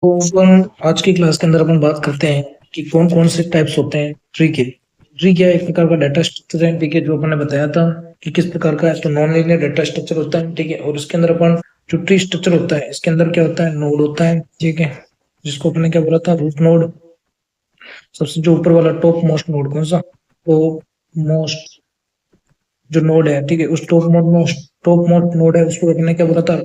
तो अपन आज की क्लास के अंदर अपन बात करते हैं कि कौन कौन से टाइप्स होते हैं ट्री के। ट्री क्या है? एक प्रकार का डाटा स्ट्रक्चर है, ठीक है, जो अपन ने बताया था कि किस प्रकार का है। तो नॉन लीनियर डाटा स्ट्रक्चर होता है, ठीक है, और इसके अंदर अपन जो ट्री स्ट्रक्चर होता है इसके अंदर क्या होता है, नोड होता है, ठीक है, जिसको अपन ने क्या बोला था, रूट नोड। सबसे जो ऊपर वाला टॉप मोस्ट नोड कौन सा, तो मोस्ट जो नोड है, ठीक है, उस टॉप मोस्ट नोड है, उसको अपन ने क्या बोला था,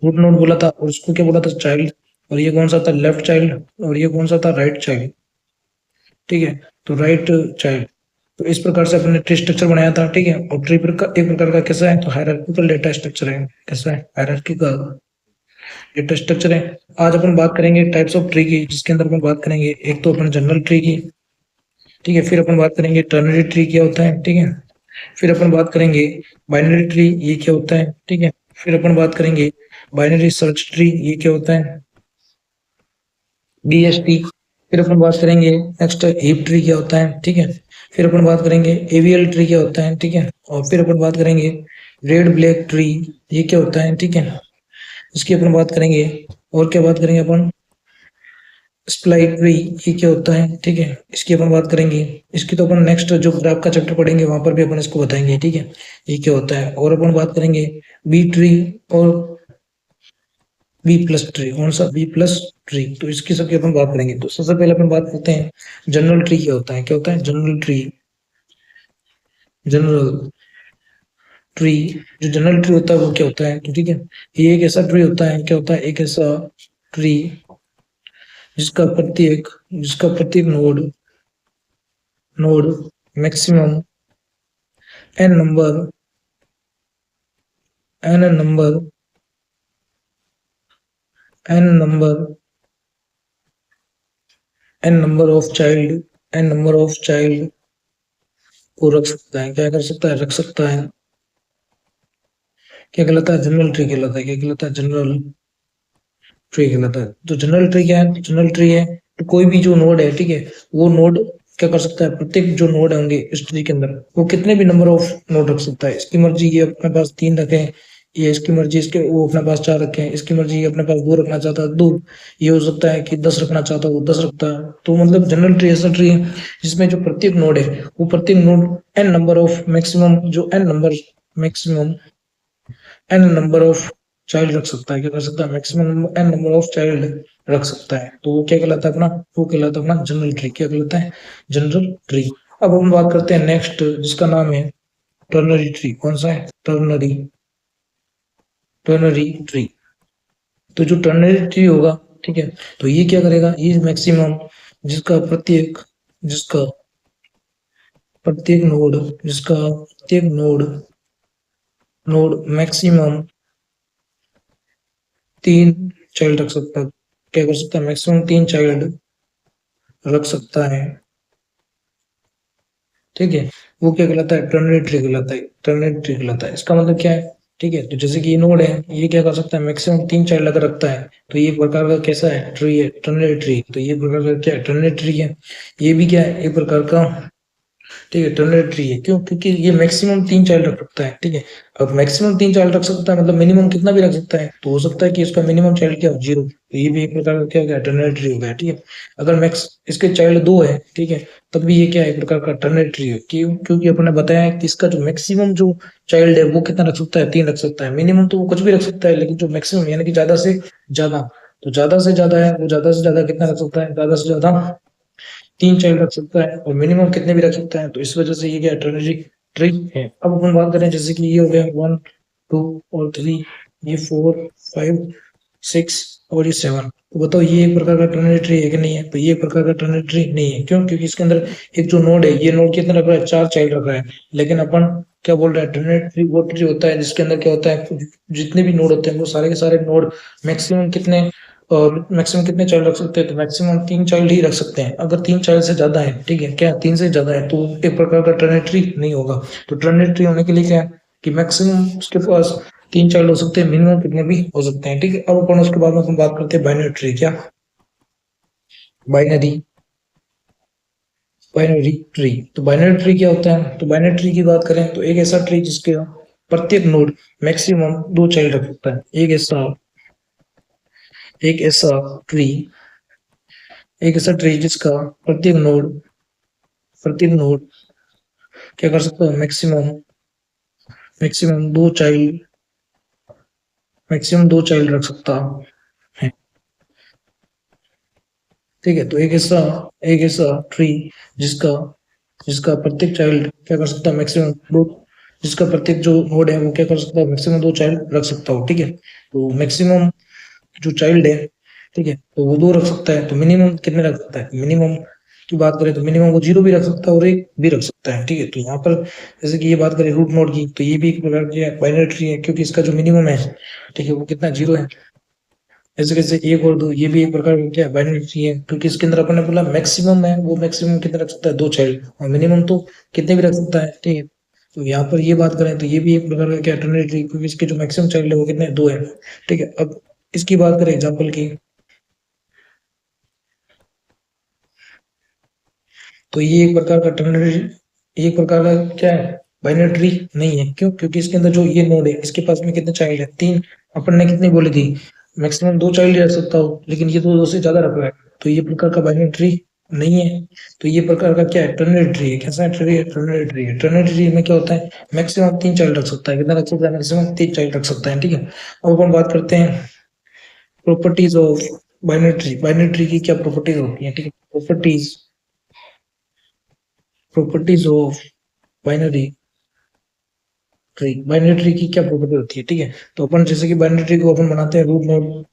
रूट नोड बोला था, और उसको क्या बोला था, चाइल्ड। और ये कौन सा था, लेफ्ट चाइल्ड, और ये कौन सा था, राइट चाइल्ड, ठीक है। तो राइट चाइल्ड। तो इस प्रकार से अपने ट्री स्ट्रक्चर बनाया था, ठीक है। और ट्री एक प्रकार का कैसा है, तो हायरार्किकल डेटा स्ट्रक्चर है। कैसा है? हायरार्किकल डेटा स्ट्रक्चर है। आज अपन बात करेंगे टाइप्स ऑफ ट्री की, जिसके अंदर अपन बात करेंगे एक तो अपन जनरल ट्री की, ठीक है, फिर अपन बात करेंगे टर्नरी ट्री क्या होता है, ठीक है, फिर अपन बात करेंगे बाइनरी ट्री ये क्या होता है, ठीक है, फिर अपन बात करेंगे बाइनरी सर्च ट्री ये क्या होता है, BST। फिर अपन बात करेंगे नेक्स्ट हीप ट्री क्या होता है, ठीक है, फिर अपन बात करेंगे AVL ट्री क्या होता है, ठीक है, और फिर अपन बात करेंगे रेड ब्लैक ट्री ये क्या होता है, ठीक है, इसकी अपन बात करेंगे। और क्या बात करेंगे अपन, स्प्लाइट ट्री ये क्या होता है, ठीक है, इसकी अपन बात करेंगे। इसकी तो अपन नेक्स्ट जो ग्राफ का चैप्टर पढ़ेंगे वहां पर भी अपन इसको बताएंगे, ठीक है, ये क्या होता है। और अपन बात करेंगे बी ट्री और बी प्लस ट्री, कौन सा, बी प्लस ट्री। तो इसकी सबकी अपन बात करेंगे। तो सबसे पहले अपन बात करते हैं जनरल ट्री क्या होता है। क्या होता है जनरल ट्री? जनरल ट्री, जो जनरल ट्री होता है वो क्या होता है, तो ठीक है, ये एक ऐसा ट्री होता है, क्या होता है, एक ऐसा ट्री जिसका प्रत्येक node node maximum N number N number N number N number of child N number of child को रख सकता है। क्या कर सकता है, रख सकता है। क्या कहलाता है, जनरल ट्री कहलाता है। क्या कहलाता है, जनरल ट्री कहलाता है। तो जनरल ट्री क्या है, जनरल ट्री है तो कोई भी जो नोड है, ठीक है, वो नोड क्या कर सकता है, प्रत्येक जो नोड होंगे इस ट्री के अंदर वो कितने भी नंबर ऑफ नोड रख सकता है। इसकी मर्जी ये अपने पास 3 रखे, ये इसकी मर्जी इसके वो अपने पास 4 रखे हैं, इसकी मर्जी ये अपने पास 2 रखना चाहता है 2, ये हो सकता है कि 10 रखना चाहता है वो 10 रखता है। तो मतलब जनरल ट्री ऐसा ट्री है जिसमें जो प्रत्येक नोड है वो प्रत्येक node N number of maximum जो N number maximum N number of child रख सकता है। क्या कर सकता है, maximum N number of child रख सकता है। तो वो क्या कहलाता है अपना, वो कहलाता है अपना जनरल ट्री। क्या कहलाता है, जनरल ट्री। अब हम बात करते हैं नेक्स्ट जिसका नाम है टर्नरी ट्री। कौन सा है, टर्नरी टर्नरी ट्री। तो जो टर्नरी ट्री होगा, ठीक है, तो ये क्या करेगा, ये मैक्सिमम जिसका प्रत्येक जिसका प्रत्येक नोड जिसका प्रत्येक नोड नोड मैक्सिमम 3 चाइल्ड रख सकता है। क्या कर सकता है, मैक्सिमम 3 चाइल्ड रख सकता है, ठीक है। वो क्या कहलाता है, टर्नरी ट्री कहलाता है। टर्नरी ट्री कहलाता है। इसका मतलब क्या है, ठीक है, तो जैसे कि ये नोड है, ये क्या कर सकता है, मैक्सिमम 3 चाइल्ड अगर रखता है तो ये एक प्रकार का कैसा है, ट्री है, टर्नरी ट्री। तो ये प्रकार का क्या है, टर्नरी ट्री है। ये भी क्या है, एक प्रकार का, ठीक है, टर्नरी ट्री है। क्यों? क्योंकि ये मैक्सिमम 3 चाइल्ड रख सकता है, ठीक है। अब मैक्सिमम 3 चाइल्ड रख सकता है मतलब मिनिमम कितना भी रख सकता है। तो हो सकता है कि इसका मिनिमम चाइल्ड क्या हो, 0। तो ये भी एक प्रकार का क्या हो गया, टर्नरी ट्री हो गया, ठीक है। अगर मैक्स इसके चाइल्ड 2 है, ठीक है, तब भी ये क्या है, एक प्रकार का टर्नरी ट्री है। क्यों? क्योंकि अपन ने बताया है कि इसका जो मैक्सिमम जो चाइल्ड है वो कितना रख सकता है, 3 रख सकता है। मिनिमम तो वो कुछ भी रख सकता है, लेकिन जो मैक्सिमम यानी कि ज्यादा से ज्यादा, तो ज्यादा से ज्यादा है वो ज्यादा से ज्यादा कितना रख सकता है, ज्यादा से ज्यादा 3 चाइल्ड रख सकता है, और मिनिमम कितने भी रख सकता है। तो इस वजह से ये क्या टर्नरी ट्री है। अब अपन बात करें जैसे कि ये हो गया 1 2 और 3, ये 4 5 6 और ये 7। तो बताओ ये एक प्रकार का टर्नरी ट्री है कि नहीं है? तो ये एक प्रकार का टर्नरी ट्री नहीं है। क्यों? क्योंकि इसके अंदर एक जो नोड है, ये नोड कितना रख रहा है, 4 चाइल्ड रख रहा है। लेकिन अपन क्या बोल रहे हैं, टर्नरी ट्री वो ट्री होता है जिसके अंदर क्या होता है, जितने भी नोड होते हैं वो सारे के सारे नोड मैक्सिमम कितने, और मैक्सिमम कितने चाइल्ड रख सकते हैं, तो मैक्सिमम 3 चाइल्ड ही रख सकते हैं। अगर 3 चाइल्ड से ज्यादा है, ठीक है, क्या 3 से ज्यादा है, तो एक प्रकार का टर्नेट्री नहीं होगा। तो टर्नेट्री होने के लिए क्या है कि मैक्सिमम उसके पास 3 चाइल्ड हो सकते हैं, मिनिमम कितने भी हो सकते हैं, ठीक है। अब अपन उसके बाद में अपन बात करते हैं बाइनरी ट्री। क्या, बाइनरी बाइनरी ट्री। तो बाइनरी ट्री क्या होता है, तो बाइनरी ट्री की बात करें तो एक ऐसा ट्री जिसके प्रत्येक नोड मैक्सिमम 2 चाइल्ड रख सकता है। एक ऐसा ट्री एक ऐसा ट्री जिसका प्रत्येक नोड क्या कर सकता है, मैक्सिमम दो चाइल्ड रख सकता है। ठीक है, तो एक ऐसा ट्री जिसका जिसका प्रत्येक चाइल्ड क्या कर सकता है, मैक्सिमम दो, जिसका प्रत्येक जो नोड है वो क्या कर सकता है, मैक्सिमम दो चाइल्ड रख सकता हो। ठीक है, तो मैक्सिमम जो चाइल्ड है, ठीक है, तो वो दो रख सकता है। तो मिनिमम कितने रख सकता है, मिनिमम की बात करें तो मिनिमम वो जीरो भी रख सकता है और एक भी रख सकता है। ठीक है, तो यहाँ पर जैसे कि ये बात करें रूट नोड की, तो ये भी एक प्रकार की बाइनरी ट्री है, क्योंकि इसका जो मिनिमम है, ठीक है, वो कितना, जीरो है। ऐसे कैसे एक और दो, ये भी एक प्रकार का क्या बाइनरी ट्री है, क्योंकि इसके अंदर अपन ने बोला मैक्सिमम है, वो मैक्सिमम कितना रख सकता है, दो चाइल्ड, और मिनिमम तो कितने भी रख सकता है। ठीक है, तो यहाँ पर ये बात करें तो ये भी एक प्रकार का क्या टर्नरी ट्री, क्योंकि इसके जो मैक्सिमम चाइल्ड है वो कितने, दो है। ठीक है, अब इसकी बात करें एग्जाम्पल की, तो ये एक प्रकार का टर्नरी, एक प्रकार का क्या है, बाइनरी ट्री नहीं है। क्यों, क्योंकि इसके अंदर जो ये नोड है, इसके पास में कितने चाइल्ड है, तीन। अपन ने कितनी बोली थी, मैक्सिमम दो चाइल्ड रख सकता हो, लेकिन ये तो दो से ज्यादा रख रहा है, तो ये प्रकार का बाइनरी ट्री नहीं है। तो ये प्रकार का क्या है, टर्नरी ट्री है। कैसा है, ट्री है, टर्नरी ट्री है। टर्नरी ट्री में क्या होता है, मैक्सिमम तीन चाइल्ड रख सकता है। कितना रख सकता है, मैक्सिमम तीन चाइल्ड रख सकता है। ठीक है, अब अपन बात करते हैं properties of binary tree. Binary tree की क्या प्रॉपर्टीज होती है, ठीक है, properties of binary binary tree की क्या प्रॉपर्टी होती है। ठीक है, तो अपन जैसे कि बाइनरी ट्री को अपन बनाते हैं रूट नोड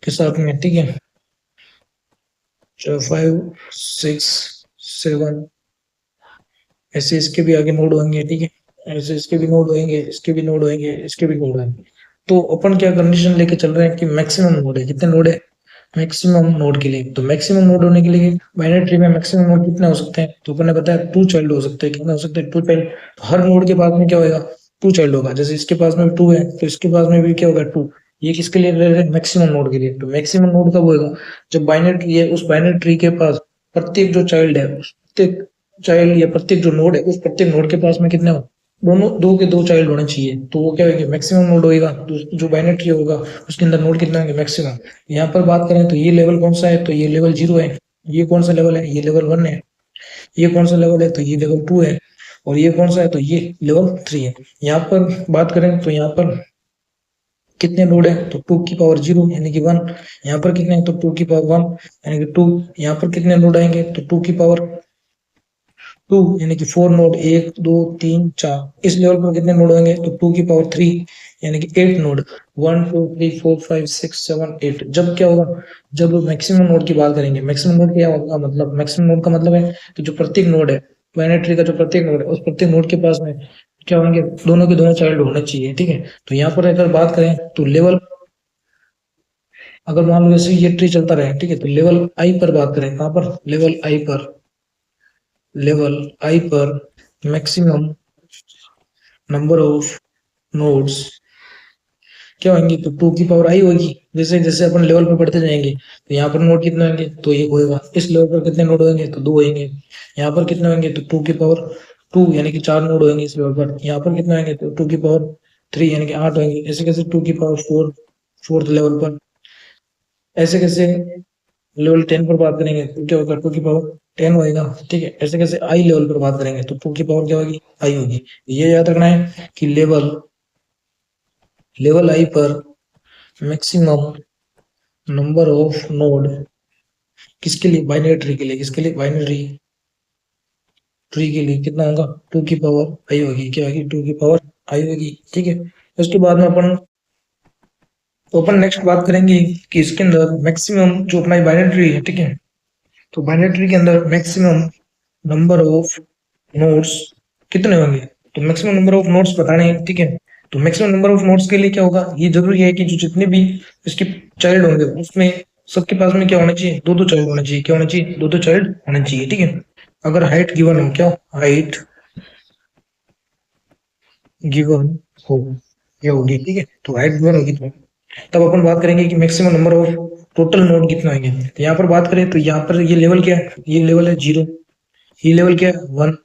के साथ में। ठीक है, 5 6 7 ऐसे इसके भी आगे नोड होंगे। ठीक है, ऐसे इसके भी नोड होंगे, इसके भी नोड होंगे, इसके भी नोड होंगे। तो अपन क्या कंडीशन लेके चल रहे हैं कि मैक्सिमम नोड है, कितने नोड है, मैक्सिमम नोड के लिए। तो मैक्सिमम नोड होने के लिए बाइनरी ट्री में मैक्सिमम नोड कितने हो सकते हैं, तो अपन ने बताया टू चाइल्ड हो सकते हैं। कितने हो सकते हैं, टू चाइल्ड। तो हर नोड के पास में क्या होगा, टू चाइल्ड होगा। जैसे इसके पास में टू है, तो इसके पास में भी क्या होगा, टू। ये किसके लिए ले रहे हैं, मैक्सिमम नोड के लिए। तो मैक्सिमम नोड कब होगा, जब बाइनरी ट्री है, उस बाइनरी ट्री के पास प्रत्येक जो चाइल्ड है, उस प्रत्येक चाइल्ड या प्रत्येक जो नोड है, उस प्रत्येक नोड के पास में कितने हो, दोनों दो के दो चाइल्ड होने चाहिए। तो वो क्या होंगे, मैक्सिमम नोड होगा। जो बाइनरी ट्री होगा उसके अंदर नोड कितने होंगे, मैक्सिमम। यहाँ पर बात करें तो ये लेवल कौन सा है, तो ये लेवल जीरो है। ये कौन सा लेवल है, ये लेवल वन है। ये कौन सा लेवल है, तो ये लेवल टू है। और ये कौन सा है, तो ये लेवल थ्री है। यहाँ पर बात करें तो यहाँ पर कितने नोड है, तो टू की पावर जीरो यानी कि वन। यहाँ पर कितने हैं, तो टू की पावर वन यानी कि टू। यहाँ पर कितने नोड आएंगे, तो टू की पावर टू यानी कि फोर नोड, एक दो तीन चार। इस लेवल पर कितने नोड होंगे, तो टू की पावर थ्री यानी कि eight node. One two three four five six seven eight. जब क्या होगा, जब मैक्सिमम नोड की बात करेंगे, मैक्सिमम नोड क्या होगा, मतलब मैक्सिमम नोड का मतलब है कि जो प्रत्येक नोड है, बाइनरी ट्री का जो प्रत्येक नोड है, उस प्रत्येक नोड के पास में क्या होंगे, दोनों के दोनों चाइल्ड होने चाहिए। ठीक है, तो यहाँ पर अगर बात करें तो लेवल, अगर मान लो जैसे ये ट्री चलता रहे, ठीक है, तो लेवल आई पर बात करें, कहाँ पर, लेवल आई पर मैक्सिमम नंबर ऑफ नोड्स क्या होंगे, तो टू की पावर आई होगी। जैसे जैसे अपन लेवल पे बढ़ते जाएंगे, तो यहाँ पर नोड कितने होंगे, तो एक होएगा। इस लेवल पर कितने नोड होंगे, तो दो होंगे। यहाँ पर कितने होंगे, तो टू की पावर टू यानी कि चार नोड होंगे इस लेवल पर। यहाँ पर कितने होंगे, तो टू की पावर थ्री यानी कि आठ होंगे। ऐसे कैसे टू की पावर फोर, फोर्थ लेवल पर। ऐसे कैसे लेवल टेन पर बात करेंगे तो क्या होगा, टू की पावर टेन होएगा। ठीक है, ऐसे कैसे आई लेवल पर बात करेंगे तो टू की पावर क्या होगी, आई होगी। ये याद रखना है कि लेवल लेवल आई पर मैक्सिमम नंबर ऑफ नोड किसके लिए, बाइनरी ट्री के लिए। किसके लिए, बाइनरी ट्री के लिए कितना होगा, टू की पावर आई होगी। क्या होगी, टू की पावर आई होगी। ठीक है, उसके बाद में अपन नेक्स्ट बात करेंगे कि इसके अंदर मैक्सिमम जो अपना बाइनरी ट्री है, ठीक है, तो बाइनरी ट्री के अंदर मैक्सिमम नंबर ऑफ नोड्स कितने होंगे, तो मैक्सिमम नंबर ऑफ नोड्स बताने हैं। ठीक है, तो मैक्सिमम नंबर ऑफ नोड्स के लिए क्या होगा, ये जरूरी है कि जो जितने भी इसके चाइल्ड होंगे उसमें सबके पास में क्या होना चाहिए, दो दो चाइल्ड होना चाहिए। क्या होना चाहिए, दो दो चाइल्ड होना चाहिए। ठीक है, अगर हाइट गिवन हो, क्या हाइट गिवन हो, क्या होगी, ठीक है, तो हाइट गिवन होगी तो तब अपन बात करेंगे कि maximum number of total node कितने होंगे। तो यहाँ पर बात करें तो यहाँ पर ये लेवल क्या है, ये लेवल है जीरो। ये लेवल क्या है, वन।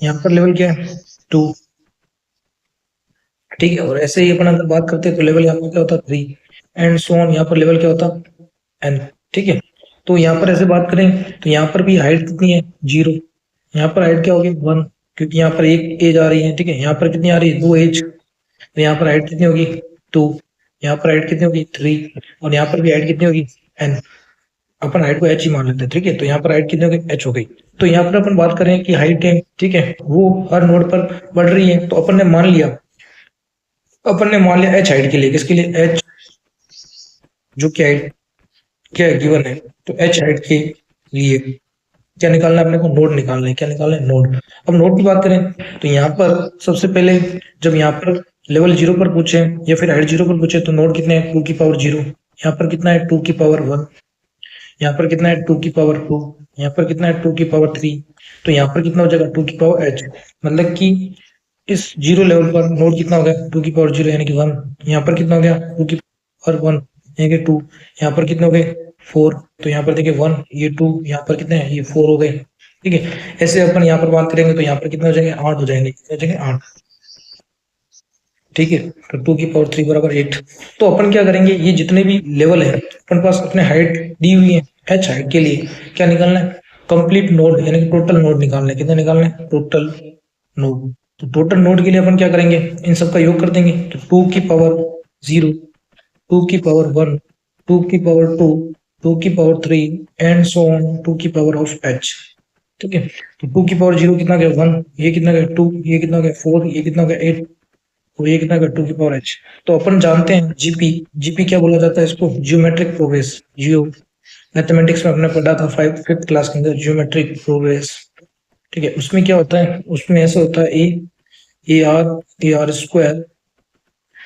यहाँ पर लेवल क्या है, टू। ठीक है, और ऐसे ही अपन अगर बात करते हैं तो लेवल यहाँ पर क्या होता है, थ्री। एंड सो ऑन, यहाँ पर लेवल क्या होता है, एन। ठीक है, तो यहाँ पर ऐसे बात करें तो यहाँ पर भी हाइट कितनी है 0, यहाँ पर हाइट क्या होगी 1, क्योंकि यहाँ पर एक एज आ रही है, ठीक है। यहाँ पर कितनी आ रही है 2 एज, तो यहाँ पर हाइट कितनी होगी 2, यहाँ पर हाइट कितनी होगी 3, और यहाँ पर भी हाइट कितनी होगी n। अपन हाइट को h ही मान लेते हैं, ठीक है। तो यहाँ पर हाइट कितनी होगी h हो गई। तो यहाँ पर अपन बात करें कि हाइट है, ठीक है, वो हर नोड पर बढ़ रही है, तो अपन ने मान लिया h हाइट के लिए, किसके लिए h, जो क्या हाइट क्या गिवन है, तो h हाइट के लिए क्या निकालना है अपने को, नोड निकालना है। क्या निकालना है, नोड। अब नोड की बात करें तो यहाँ पर सबसे पहले जब यहाँ पर लेवल 0 पर पूछे या फिर हाइट 0 पर पूछे तो नोड कितने हैं 2 की पावर 0, यहाँ पर कितना है 2 की पावर 1, यहाँ पर कितना है 2 की पावर 2, यहाँ पर कितना है 2 की पावर 3, तो यहाँ पर कितना हो जाएगा 2 की पावर h। मतलब कि इस 0 लेवल पर नोड कितना हो गया 2 की पावर 0 यानी कि 1, यहाँ पर कितना हो गया 2 की पावर 1 यानी कि 2, यहाँ पर कितने हो गए 4, तो यहाँ पर देखिए 1 ये 2, यहाँ पर कितने हैं ये 4 हो गए, ठीक है। ऐसे अपन यहाँ पर बात करेंगे तो यहाँ पर कितने हो जाएंगे 8 हो जाएंगे, कितने हो जाएंगे 8, ठीक है। तो 2 की पावर 3 बराबर 8। तो अपन क्या करेंगे, ये जितने भी लेवल है अपन पास अपने हाइट दी हुई है h हाइट के लिए, क्या निकालना है कंप्लीट नोड यानी कि टोटल नोड निकालना है। कितने निकालना है टोटल नोड। तो टोटल नोड के लिए अपन क्या करेंगे, इन सब का योग कर देंगे। तो 2 की पावर 0, 2 की पावर 1, 2 की पावर 2, 2 की पावर 3 एंड सो ऑन 2 की पावर ऑफ h, ठीक है। तो 2 की पावर 0 कितना गया 1, ये कितना गया 2, ये कितना गया 4, ये कितना गया 8, तो ये कितना गया 2 की पावर h। तो अपन जानते हैं जीपी, जीपी क्या बोला जाता है इसको, जियोमेट्रिक प्रोग्रेस। जियो मैथमेटिक्स में हमने पढ़ा था 5th क्लास के अंदर जियोमेट्रिक प्रोग्रेस, ठीक है। उसमें क्या होता है, उसमें ऐसा होता है A R square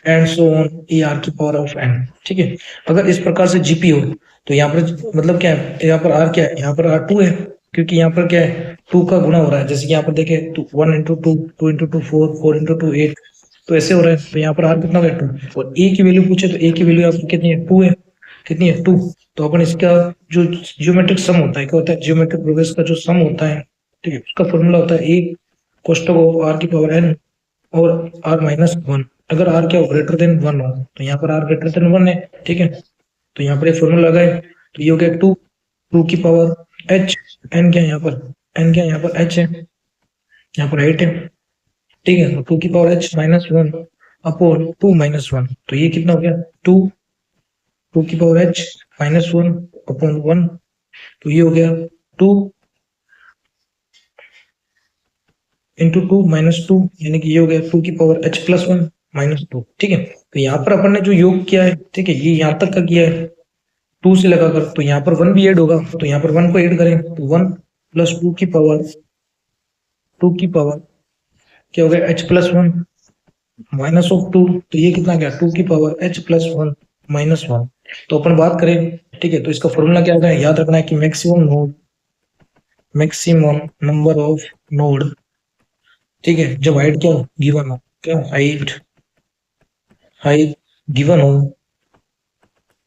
and so on A R की पावर ऑफ n, ठीक है। अगर इस प्रकार से जीपी हो तो यहाँ पर मतलब क्या है, यहाँ पर आर क्या है, यहाँ पर आर 2 है, क्योंकि यहाँ पर क्या है 2 का गुना हो रहा है। जैसे कि यहाँ पर देखे 1 इंटू 2, 2 इंटू 2 4, 4 इंटू 2 8, तो ऐसे हो रहा है। तो यहाँ पर आर कितना है 2, और ए की वैल्यू पूछे तो ए की वैल्यू आपको कितनी है 2 है, कितनी है 2। तो अपन इसका जो जियोमेट्रिक सम होता है, क्या होता है जियोमेट्रिक प्रोग्रेस का जो सम होता है, ठीक है, उसका फॉर्मूला होता है ए कोष्टक ऑफ आर की पावर एन और आर माइनस 1। अगर आर क्या हो ग्रेटर देन 1 हो, तो यहाँ पर आर ग्रेटर देन 1 है, ठीक है। तो यहाँ पर एक फॉर्मूला लगाए तो ये हो गया 2, 2 की पावर h, एन क्या है यहाँ पर, एन क्या है यहाँ पर h है, यहाँ पर 8 है, ठीक है। तो 2 की power h minus 1 upon 2 minus 1, तो ये कितना हो गया 2, 2 की पावर h माइनस 1 अपॉन 1, तो ये हो गया 2 इंटू 2 माइनस 2, यानी कि ये हो गया 2 की पावर h प्लस 1 माइनस 2, ठीक है। तो यहाँ पर अपन ने जो योग किया है, ठीक है, ये यहाँ तक का किया है 2 से लगाकर, तो यहाँ पर 1 भी ऐड होगा, तो यहाँ पर 1 को ऐड करें तो 1 प्लस 2 की पावर क्या हो गया h प्लस 1 माइनस ऑफ 2, तो ये कितना गया 2 की पावर h प्लस 1 माइनस 1। तो अपन बात करें, ठीक है, तो इसका फॉर्मूला क्या होगा, याद रखना है कि मैक्सिमम नंबर ऑफ नोड, ठीक है, जब हाइट क्या गिवन हो, क्या हाइट गिवन हो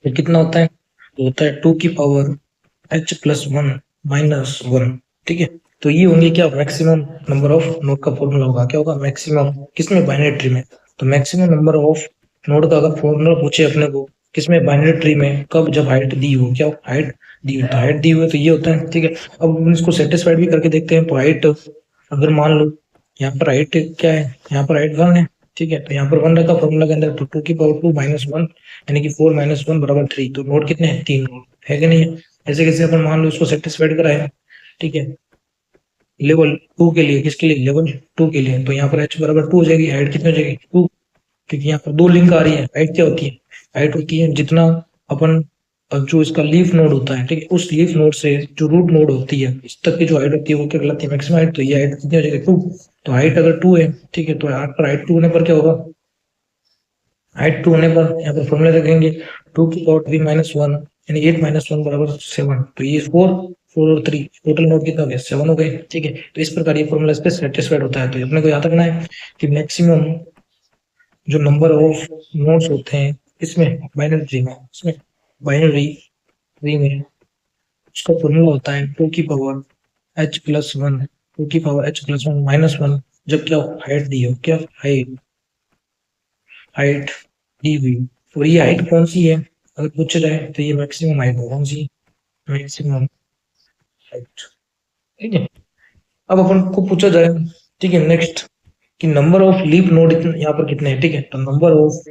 तो कितना होता है, तो होता है 2 की पावर h प्लस 1 माइनस 1, ठीक है। तो ये होंगे क्या मैक्सिमम नंबर ऑफ नोड का फॉर्मूला होगा, क्या होगा मैक्सिमम, किसमें बाइनरी ट्री में। तो मैक्सिमम नंबर ऑफ नोड का अगर फॉर्मूला पूछे अपने को किसमें बाइनरी ट्री में, कब, जब हाइट दी हो, क्या हाइट दी हो, तो हाइट दी हुई तो ये होता है, ठीक है। अब हम इसको सेटिस्फाइड भी करके देखते हैं। तो हाइट अगर मान लो यहाँ पर हाइट क्या है, यहाँ पर हाइट 1 है, ठीक है। तो यहाँ पर 1 रखा फॉर्मूला के अंदर, तो 2 की पावर 2 माइनस 1 यानी कि 4 माइनस 1 बराबर 3। तो नोड कितने हैं 3 नोड है कि नहीं है। ऐसे कैसे अपन मान लो इसको सेटिस्फाइड कराए, ठीक है, लेवल 2 के लिए, किसके लिए लेवल 2 के लिए। तो यहाँ पर h बराबर 2 हो जाएगी, हाइट कितनी हो जाएगी 2, क्योंकि यहाँ पर 2 लिंक आ रही है। हाइट क्या होती है, हाइट होती है जितना अपन जो इसका लीफ नोड होता है, ठीक है, उस लीफ नोड से जो रूट नोड होती है इस तक की जो हाइट होती है वो क्या कहलाती है मैक्सिमम हाइट। तो ये हाइट कितनी हो जाएगी 2। तो हाइट अगर 2 है, ठीक है, तो यहाँ पर हाइट 2 होने पर क्या होगा, हाइट 2 होने पर यहाँ पर फॉर्मूला रखेंगे 2 की पावर 3 माइनस 1 यानी 8 माइनस 1 बराबर 7। तो ये 4 और 3 टोटल नोड कितना हो गया 7 हो गए, ठीक है। तो इस प्रकार ये फॉर्मूला इस पे सेटिस्फाइड होता है। तो अपने को याद रखना है कि मैक्सिमम जो नंबर ऑफ नोड्स होते हैं इसमें बाइनरी ट्री में, इसमें बाइनरी ट्री में उसका फॉर्मूला होता है 2 की पावर h प्लस 1, 2 की पावर h प्लस 1 माइनस 1, जब क्या हाइट दी हो, क्या हाइट दी हुई। और ये हाइट कौन सी है अगर पूछा जाए तो ये मैक्सिमम हाइट है, कौन सी मैक्सिमम हाइट, ठीक है। अब अपन को पूछा जाए, ठीक है, नेक्स्ट कि नंबर ऑफ लीफ नोड यहाँ पर कितने हैं, ठीक है। तो नंबर ऑफ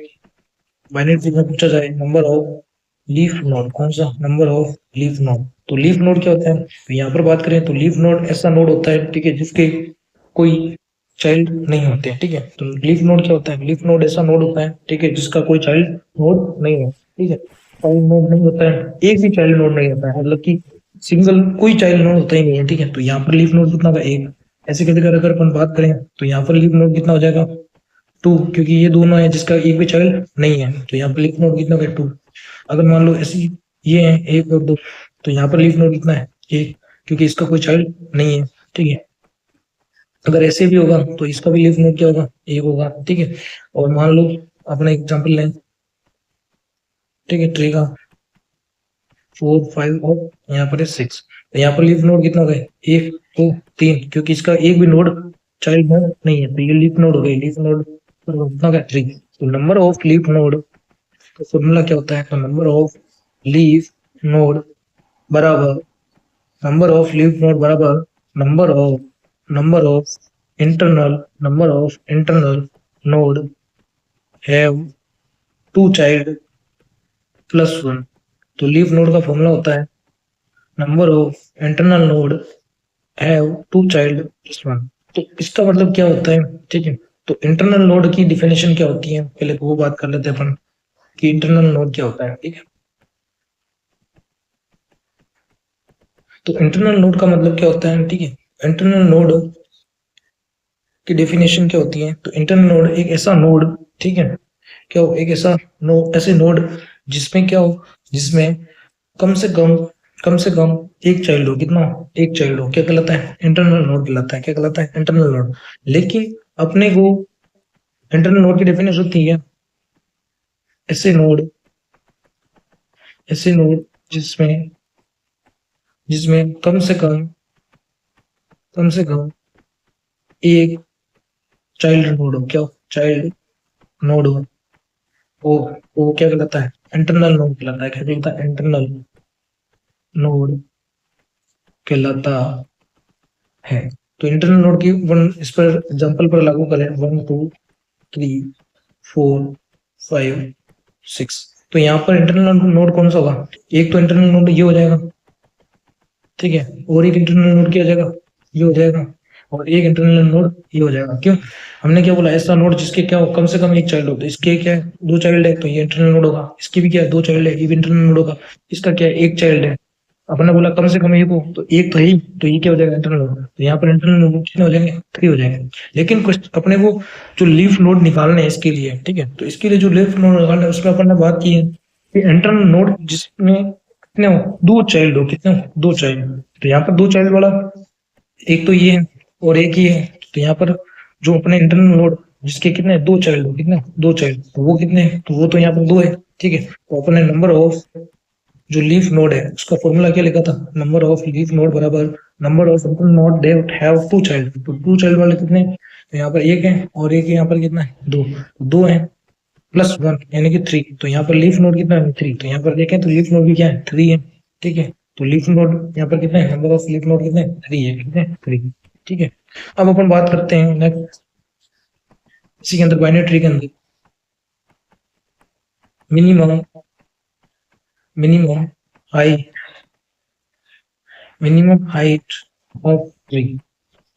बाइनरी ट्री में पूछा जाए नंबर ऑफ लीफ नोड, कौन सा नंबर ऑफ लीफ नोड। तो लीफ नोड क्या होता है, तो यहाँ पर बात करें तो लीफ नोड ऐसा नोड होता है, ठीक है, जिसके कोई चाइल्ड नहीं होते हैं, ठीक है। तो लीफ नोड क्या होता है, लीफ नोड ऐसा नोड होता है, ठीक है, जिसका कोई चाइल्ड नोड नहीं है, ठीक है। चाइल्ड नोड नहीं होता है, एक भी चाइल्ड नोड नहीं होता है, मतलब कि सिंगल कोई चाइल्ड नोड होता ही नहीं है, ठीक है। तो यहाँ पर लीफ नोड कितना होगा, एक। ऐसे करके अगर अपन बात करें तो यहाँ पर लीफ नोड कितना हो जाएगा, टू, क्योंकि ये दोनों है जिसका एक भी चाइल्ड नहीं है, तो यहाँ पर लीफ नोड कितना है, टू। अगर मान लो ऐसी ये है एक और दो, तो यहाँ पर लीफ नोड कितना है, एक, क्योंकि इसका कोई चाइल्ड नहीं है, ठीक है। अगर ऐसे भी होगा तो इसका भी लीफ नोड क्या होगा, एक होगा, ठीक है। और मान लो अपना एग्जाम्पल लें, ठीक है, ट्री का 4 5 और यहाँ पर है 6, तो यहाँ पर लीफ नोड कितना होगा, एक, दो, तीन, क्योंकि इसका एक भी नोड चाइल्ड नोड नहीं है, तो ये लीफ नोड हो गई। लीफ नोड कितना होगा, 3। तो नंबर ऑफ लीफ नोड का फॉर्मूला क्या होता है, तो नंबर ऑफ लीफ नोड बराबर number of internal node have two child plus one. तो लीफ नोड का फॉर्मूला होता है number of internal node have two child plus one. तो इसका मतलब क्या होता है, ठीक है। तो इंटरनल नोड की डिफिनेशन क्या होती है, पहले वो बात कर लेते हैं अपन कि इंटरनल नोड क्या होता है, ठीक है। तो इंटरनल नोड का मतलब क्या होता है, ठीक है। इंटरनल नोड की डेफिनेशन क्या होती है, तो इंटरनल नोड एक ऐसा नोड, ठीक है, क्या हो, एक ऐसा ऐसे नोड जिसमें क्या हो, जिसमें कम से कम एक चाइल्ड हो, कितना, एक चाइल्ड हो, क्या कहलाता है, इंटरनल नोड कहलाता है। क्या कहलाता है, इंटरनल नोड। लेकिन अपने को इंटरनल नोड की डेफिनेशन होती है ऐसे नोड जिसमें जिसमें कम से कम एक चाइल्ड नोड हो, क्या हो, चाइल्ड नोड हो, वो क्या कहलाता है, इंटरनल नोड कहलाता है। क्या कहलाता है, इंटरनल नोड कहलाता है। तो इंटरनल नोड की वन इस पर एग्जांपल पर लागू करें, 1 2 3 4 5 6। तो यहाँ पर इंटरनल नोड कौन सा होगा, एक तो इंटरनल नोड ये हो जाएगा, ठीक है, और एक इंटरनल नोड क्या हो जाएगा, ये हो जाएगा, और एक इंटरनल नोड ये हो जाएगा। क्यों, हमने क्या बोला, ऐसा नोड जिसके क्या हो, कम से कम एक चाइल्ड हो। तो इसके क्या है, दो चाइल्ड है, तो ये इंटरनल नोड होगा। इसकी भी क्या है, दो चाइल्ड है, ये भी इंटरनल नोड होगा। इसका क्या है, एक चाइल्ड है, अपने बोला कम से कम एक हो, तो एक तो ही, तो ये क्या हो जाएगा, इंटरनल नोड। तो यहाँ पर इंटरनल नोड कितने हो जाएंगे, 3 हो जाएंगे। लेकिन कुछ अपने को जो लीफ नोड निकालने हैं इसके लिए, ठीक है, तो इसके लिए जो लीफ नोड निकालना है उसमें अपन ने बात की है कि इंटरनल नोड जिसमें कितने हो, दो चाइल्ड हो, कितने हो, दो चाइल्ड। तो यहाँ पर दो चाइल्ड वाला एक तो ये है और एक ये है। तो यहाँ पर जो अपने इंटरनल नोड जिसके कितने, दो चाइल्ड हो, कितने, दो चाइल्ड, तो वो कितने हैं, तो वो तो यहाँ पर दो है, ठीक है। तो अपने नंबर ऑफ जो लीफ नोड है उसका फॉर्मूला क्या लिखा था, नंबर ऑफ लीफ नोड बराबर number of node they have two child. तो टू चाइल्ड वाले कितने, तो यहाँ पर एक है और एक यहाँ पर कितना है, दो, दो है प्लस वन यानी कि 3। तो यहाँ पर लीफ नोड कितना है, 3। तो यहाँ पर देखें तो लीफ नोड भी क्या है, 3 है, ठीक है। तो लीफ नोड यहाँ पर कितना है, नंबर ऑफ लीफ नोड कितने, 3 है, कितने, 3, ठीक है। अब अपन बात करते हैं नेक्स्ट, इसी के अंदर बाइनरी ट्री के अंदर minimum minimum height of tree.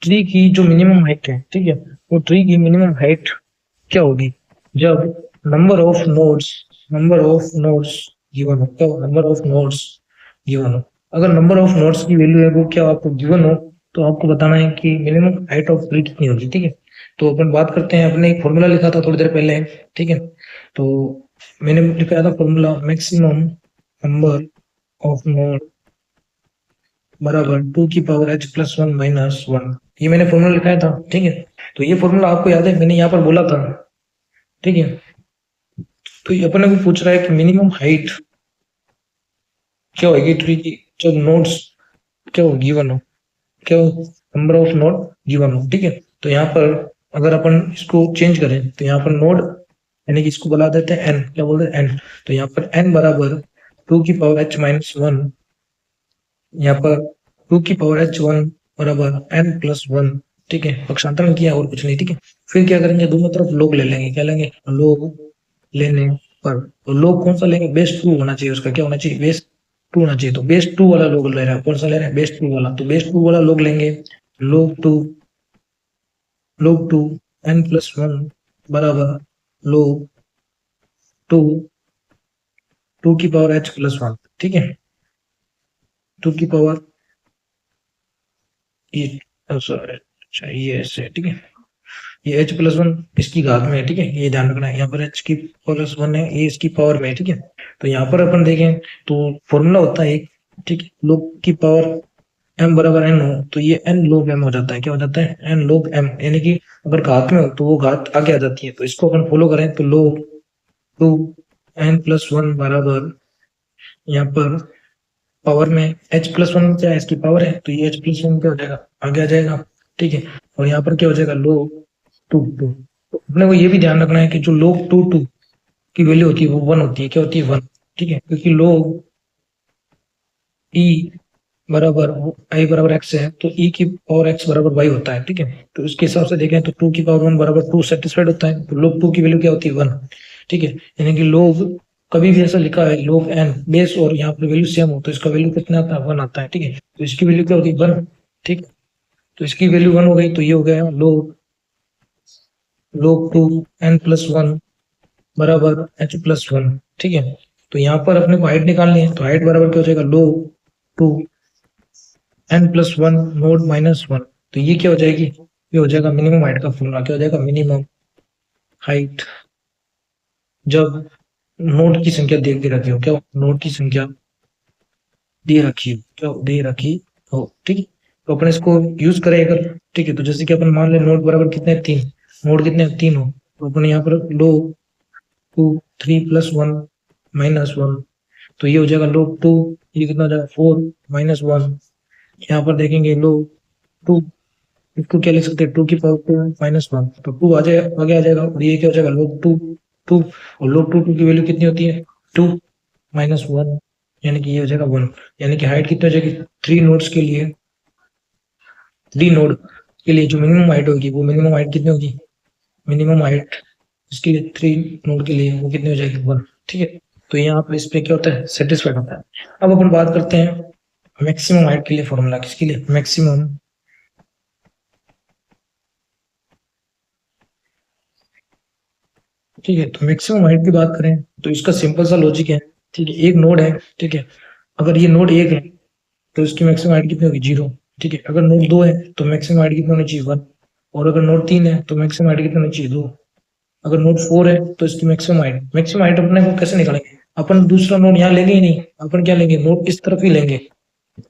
Tree की जो मिनिमम हाइट है, ठीक है, वो ट्री की मिनिमम हाइट क्या होगी, जब नंबर ऑफ नोड्स गिवन हो। क्या, नंबर ऑफ नोड्स गिवन हो। अगर नंबर ऑफ नोड्स की वैल्यू है वो क्या आपको गिवन हो, तो आपको बताना है कि मिनिमम हाइट ऑफ ट्री कितनी होगी, ठीक है। तो अपन बात करते हैं, अपने एक फॉर्मूला लिखा था थोड़ी देर पहले, ठीक है। तो मैंने लिखा था formula maximum number of node बराबर 2 की पावर h प्लस 1 माइनस 1। ये मैंने फॉर्मूला लिखाया था, ठीक है। तो ये फॉर्मूला आपको याद है, मैंने यहाँ पर बोला था, ठीक है। तो ये अपने को पूछ रहा है कि मिनिमम हाइट क्या होगी ट्री की जब नोड्स क्या हो, गिवन हो, क्या हो, नंबर ऑफ नोड गिवन हो, ठीक है। तो यहाँ पर अगर अपन इसको चेंज करें तो यहाँ पर नोड यानी कि इसको बुला देते हैं n, क्या बोलते हैं n। तो यहाँ पर n बराबर 2 की पावर h माइनस 1 यहाँ पर 2 की पावर h1 बराबर n+1, ठीक है, पक्षांतरण किया और कुछ नहीं, ठीक है। फिर क्या करेंगे, दोनों तरफ लोग ले लेंगे, क्या लेंगे, लोग लेने पर, तो लोग कौन सा लेंगे, बेस 2 होना चाहिए, उसका क्या होना चाहिए, बेस 2 होना चाहिए, तो बेस 2 वाला लोग ले रहे हैं, कौन सा ले रहे हैं, बेस 2 वाला, तो बेस 2 वाला लोग लेंगे, log 2 n+1 बराबर log 2 2 की पावर h+1, ठीक है, 2 की पावर ये, सॉरी, अच्छा ये ऐसे, ठीक है, ये h+1 इसकी घात में है, ठीक है, ये ध्यान रखना है, यहाँ पर h+1 है, ये इसकी पावर में है, ठीक है। तो यहाँ पर अपन देखें तो फॉर्मूला होता है एक, ठीक है, log की पावर m बराबर n हो तो ये n log m हो जाता है, क्या हो जाता है, n log m, यानी कि अगर घात में हो तो वो घात आगे आ जाती है, तो इसको अपन फॉलो करें तो log 2 n+1 बराबर, यहाँ पर पावर में h+1 क्या है, इसकी पावर है, तो ये h+1 क्या हो जाएगा, आगे आ जाएगा, ठीक है, और यहाँ पर क्या हो जाएगा, log 2 2, तो अपने को ये भी ध्यान रखना है कि जो log 2 की वैल्यू होती है वो 1 होती है, क्या होती है, 1, ठीक है, क्योंकि log e बराबर आई बराबर x है, तो e की पावर x बराबर y होता है, ठीक है, तो इसके हिसाब से देखें तो 2 की पावर 1 बराबर 2 सेटिस्फाइड होता है, तो log 2 की वैल्यू क्या होती है, 1, ठीक है, यानी कि log कभी भी ऐसा लिखा है log n बेस और यहाँ पर वैल्यू सेम हो तो इसका वैल्यू कितना आता है, 1 आता है, ठीक है, तो इसकी वैल्यू क्या होगी, 1, ठीक, तो इसकी वैल्यू 1 हो गई, तो ये हो गया log 2 n+1 बराबर h+1, ठीक है, तो यहाँ पर अपने को हाइट निकालनी है, तो हाइट बराबर क्या हो जाएगा, log 2 n+1 नोड -1, तो ये क्या हो जाएगी, ये हो जाएगा मिनिमम हाइट का फॉर्मूला, क्या हो जाएगा, मिनिमम हाइट जब नोड की संख्या दे रखी हो, क्या नोड की संख्या दे रखी हो, क्या दे रखी हो, ठीक है, तो अपन इसको यूज करें अगर, ठीक है, तो जैसे कि अपन मान लें नोड बराबर कितने, 3, नोड कितने 3 हो, तो अपन यहाँ पर log 2 3+1 -1, तो ये हो जाएगा log 2, ये कितना हो जाएगा 4 -1, यहाँ पर देखेंगे log 2, इसको क्या लिख सकते हैं, 2 की पावर 2 -1, तो 2 आ जाए आगे आ जाएगा, और ये क्या हो जाएगा log 2 2, और log 2 की वैल्यू कितनी होती है, 2 -1, यानी कि ये हो जाएगा 1, यानी कि हाइट कितनी हो जाएगी, 3 नोड्स के लिए, 3 नोड के लिए जो मिनिमम हाइट होगी वो मिनिमम हाइट कितनी होगी, मिनिमम हाइट इसके लिए 3 नोड के लिए वो कितनी हो जाएगी, 1, ठीक है, तो यहाँ पर इस पे क्या होता है, सेटिस्फाइड होता है। अब अपन बात करते हैं मैक्सिमम हाइट के लिए, फॉर्मूला किसके लिए, मैक्सिमम, ठीक है, तो मैक्सिमम हाइट की बात करें तो इसका सिंपल सा लॉजिक है, ठीक है, एक नोड है, ठीक है, अगर ये नोड 1 है तो इसकी मैक्सिमम हाइट कितनी होगी, 0, ठीक है, अगर नोड 2 है तो मैक्सिमम हाइट कितनी होनी चाहिए, 1, और अगर नोड 3 है तो मैक्सिमम हाइट कितनी होनी चाहिए, 2, अगर नोड 4 है तो इसकी मैक्सिमम हाइट अपने को कैसे निकालेंगे, अपन दूसरा नोड यहाँ लेंगे ही नहीं, अपन क्या लेंगे, नोड इस तरफ ही लेंगे,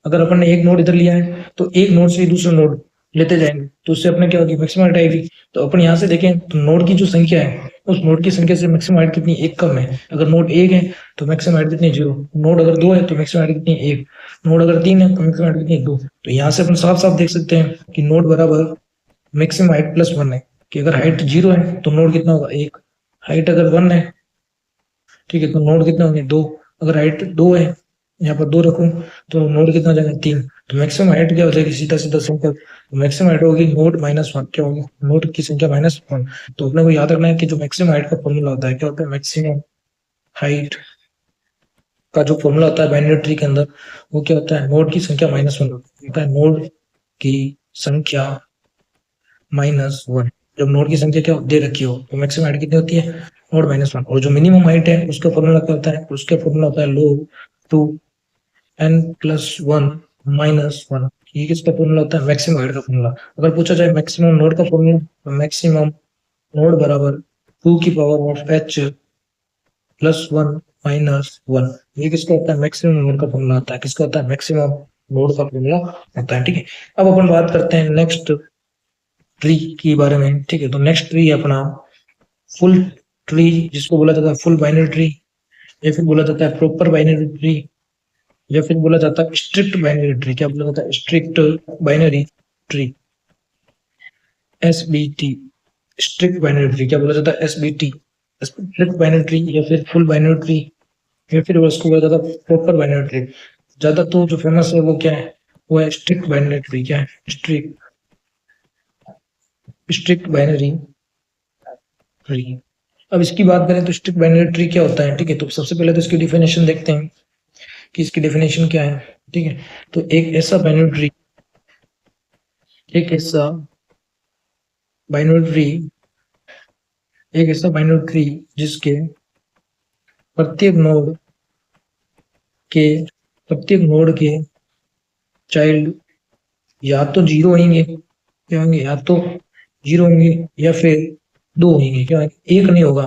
अगर अपन ने एक नोड इधर लिया है तो एक नोड से दूसरा नोड लेते जाएंगे तो उससे अपने क्या होगी, मैक्सिमम हाइट आएगी, तो अपन यहाँ से देखें तो नोड की जो संख्या है उस नोड की संख्या से मैक्सिमम हाइट कितनी, एक कम है, अगर नोड 1 है तो मैक्सिमम हाइट कितनी, 0, नोड अगर 2 है तो मैक्सिमम हाइट कितनी, 1, नोड अगर 3 है तो मैक्सिमम हाइट कितनी, 2, तो यहाँ से अपन साफ साफ देख सकते हैं कि नोड बराबर मैक्सिमम हाइट +1 है, कि अगर हाइट 0 है तो नोड कितना होगा, 1, हाइट अगर 1 है, ठीक है, तो नोड कितना होंगे, 2, अगर हाइट 2 है, यहाँ पर 2 रखूं तो नोड कितना हो जाएगा, 3, तो मैक्सिमम हाइट क्या हो जाएगी, सीधा सीधा सिंपल, मैक्सिमम हाइट होगी नोड -1, क्या होगी, नोड की संख्या -1, तो अपने को याद रखना है कि जो मैक्सिमम हाइट का फॉर्मूला होता है, क्या होता है, मैक्सिमम हाइट का जो फॉर्मूला होता है बाइनरी ट्री के अंदर, वो क्या होता है, नोड की संख्या -1 होता है, नोड की संख्या -1, जब नोड की संख्या क्या दे रखी हो तो मैक्सिमम हाइट कितनी होती है, नोड -1, और जो मिनिमम हाइट है उसका फॉर्मूला क्या होता है, उसका फॉर्मूला होता है log 2 n+1 -1, ये किसका फॉर्मूला होता है, मैक्सिमम हाइट का फॉर्मूला, अगर पूछा जाए मैक्सिमम नोड का फॉर्मूला तो मैक्सिमम नोड बराबर 2 की पावर of h+1 ये किसका होता है, मैक्सिमम नोड का फॉर्मूला होता है, किसका होता है, मैक्सिमम नोड का फॉर्मूला होता है, ठीक है। अब अपन बात करते हैं नेक्स्ट ट्री के बारे में, ठीक है, तो नेक्स्ट ट्री है अपना फुल ट्री, जिसको बोला जाता है फुल बाइनरी ट्री, या फिर बोला जाता है प्रॉपर बाइनरी ट्री, या फिर बोला जाता है स्ट्रिक्ट बाइनरी ट्री, क्या बोला जाता है, strict binary tree, SBT, strict binary tree, क्या बोला जाता है, SBT, स्ट्रिक्ट बाइनरी ट्री, या फिर फुल बाइनरी ट्री, या फिर उसको बोला जाता है प्रॉपर बाइनरी ट्री, ज्यादा तो जो फेमस है वो क्या है, वो है स्ट्रिक्ट बाइनरी ट्री। क्या है? Strict binary tree. अब इसकी बात करें तो स्ट्रिक्ट बाइनरी ट्री क्या होता है, ठीक है। तो सबसे पहले तो इसकी डिफिनेशन देखते हैं कि इसकी डेफिनेशन क्या है, ठीक है। तो एक ऐसा बाइनरी ट्री एक ऐसा बाइनरी ट्री जिसके प्रत्येक नोड के प्रत्येक नोड के चाइल्ड या तो जीरो होंगे, क्या होंगे, या तो जीरो होंगे या फिर दो होंगे, क्या होंगे, एक नहीं होगा।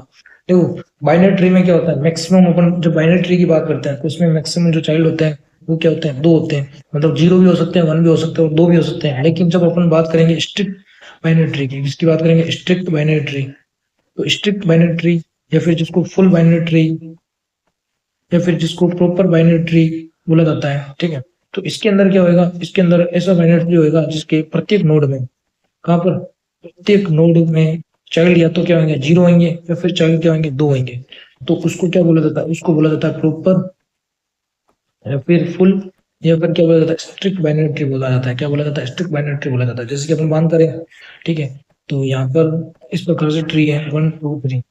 देखो बाइनरी ट्री में क्या होता है, मैक्सिमम अपन जब बाइनरी ट्री की बात करते हैं तो उसमें मैक्सिमम जो चाइल्ड होते हैं वो क्या होते हैं, दो होते हैं। मतलब जीरो भी हो सकते हैं, वन भी हो सकते हैं और दो भी हो सकते हैं। लेकिन जब अपन बात करेंगे स्ट्रिक्ट बाइनरी ट्री की, इसकी बात करेंगे स्ट्रिक्ट बाइनरी ट्री, तो स्ट्रिक्ट बाइनरी ट्री या फिर जिसको फुल बाइनरी ट्री या फिर जिसको प्रॉपर बाइनरी ट्री बोला जाता है, ठीक है। तो इसके अंदर क्या होगा, इसके अंदर ऐसा बाइनरी ट्री होगा जिसके प्रत्येक नोड में, कहाँ पर, प्रत्येक नोड में चाइल्ड या तो क्या होंगे, जीरो होंगे या फिर चाइल्ड क्या होंगे, दो होंगे। तो उसको क्या बोला जाता है, उसको बोला जाता है प्रॉपर या फिर फुल या फिर क्या बोला जाता है, स्ट्रिक्ट बाइनरी ट्री बोला जाता है। क्या बोला जाता है, स्ट्रिक्ट बाइनरी ट्री बोला जाता है। जैसे कि अपन बात करें, ठीक है। तो यहाँ पर इस प्रकार से ट्री है 1 2 3।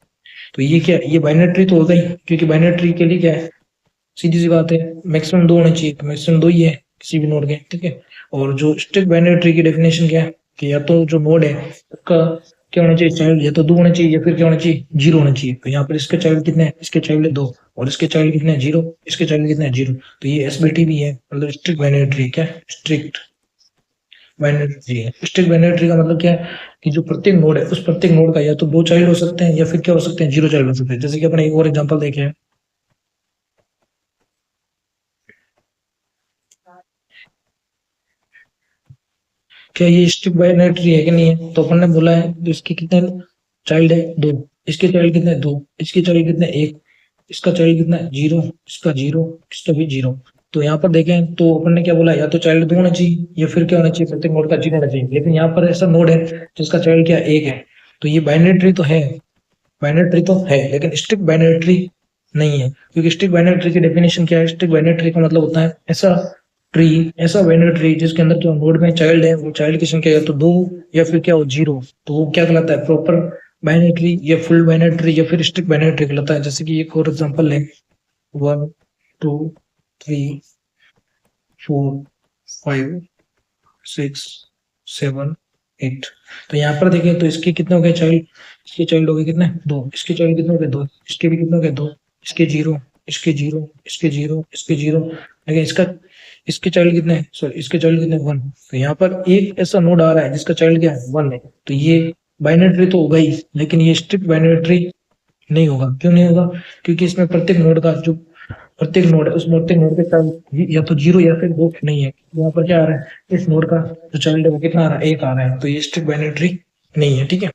तो ये क्या, ये बाइनरी ट्री तो होगा ही, क्योंकि बाइनरी ट्री के लिए क्या है, सीधी सी बात है, मैक्सिमम दो होने चाहिए, तो मैक्सिमम दो ही है किसी भी नोड के, ठीक है। और जो स्ट्रिक्ट बाइनरी ट्री की डेफिनेशन क्या है कि या तो जो नोड है उसका क्या होना चाहिए, चाइल्ड या तो दो होना चाहिए या फिर क्या होना चाहिए, जीरो होना चाहिए। तो यहाँ पर इसके चाइल्ड कितने हैं, इसके चाइल्ड है दो और इसके चाइल्ड कितने हैं, जीरो, इसके चाइल्ड कितने हैं, जीरो। तो ये एसबीटी भी है, मतलब स्ट्रिक्ट बाइनरी ट्री। क्या स्ट्रिक्ट बाइनरी ट्री है। स्ट्रिक्ट बाइनरी ट्री का मतलब क्या है कि जो प्रत्येक नोड है उस प्रत्येक नोड का या तो दो चाइल्ड हो सकते हैं या फिर क्या हो सकते हैं, जीरो चाइल्ड हो सकते हैं। जैसे कि अपने एक और एग्जांपल देखे हैं, क्या ये स्ट्रिक्ट बाइनरी ट्री है कि नहीं है। तो अपन ने बोला है तो इसके कितने चाइल्ड है, दो, इसके चाइल्ड कितने, दो, इसके चाइल्ड कितने, एक, इसका चाइल्ड कितना है, जीरो, इसका जीरो, इसका भी जीरो। तो यहाँ पर देखें तो अपन ने क्या बोला, या तो चाइल्ड दो होना चाहिए या फिर क्या होना चाहिए, प्रत्येक नोड का जीरो होना चाहिए। लेकिन यहाँ पर ऐसा नोड है जिसका चाइल्ड क्या, एक है। तो ये बाइनरी ट्री तो है, बाइनरी ट्री तो है लेकिन स्ट्रिक्ट बाइनरी ट्री नहीं है। क्योंकि स्ट्रिक्ट बाइनरी ट्री की डेफिनेशन क्या है, स्ट्रिक्ट बाइनरी ट्री का मतलब होता है ऐसा ट्री, ऐसा बाइनरी ट्री जिसके अंदर जो नोड में चाइल्ड है वो चाइल्ड की संख्या या तो दो या फिर क्या हो, जीरो। तो वो क्या कहलाता है, प्रॉपर बाइनरी ट्री या फुल बाइनरी ट्री या फिर स्ट्रिक्ट बाइनरी ट्री कहलाता है। जैसे कि एक और एग्जांपल है, 1 2 3 4 5 6 7 8। तो यहाँ पर देखें तो इसके कितने हो गए चाइल्ड, इसके चाइल्ड हो गए कितने, दो, इसके चाइल्ड कितने हो गए, दो, इसके भी कितने हो गए, दो, इसके जीरो, इसके जीरो, इसके जीरो, इसके जीरो। लेकिन इसका, इसके चाइल्ड कितने हैं, सॉरी इसके चाइल्ड कितने, वन। तो यहाँ पर एक ऐसा नोड आ रहा है जिसका चाइल्ड क्या है, वन है। तो ये बाइनरी ट्री तो होगा ही लेकिन ये स्ट्रिक्ट बाइनरी ट्री नहीं होगा। क्यों नहीं होगा, क्योंकि इसमें प्रत्येक नोड का जो प्रत्येक नोड है उस प्रत्येक नोड के चाइल्ड या तो जीरो या फिर दो नहीं है। यहाँ पर क्या आ रहा है, इस नोड का जो चाइल्ड है वो कितना आ रहा है, एक आ रहा है। तो ये स्ट्रिक्ट बाइनरी ट्री नहीं है, ठीक है।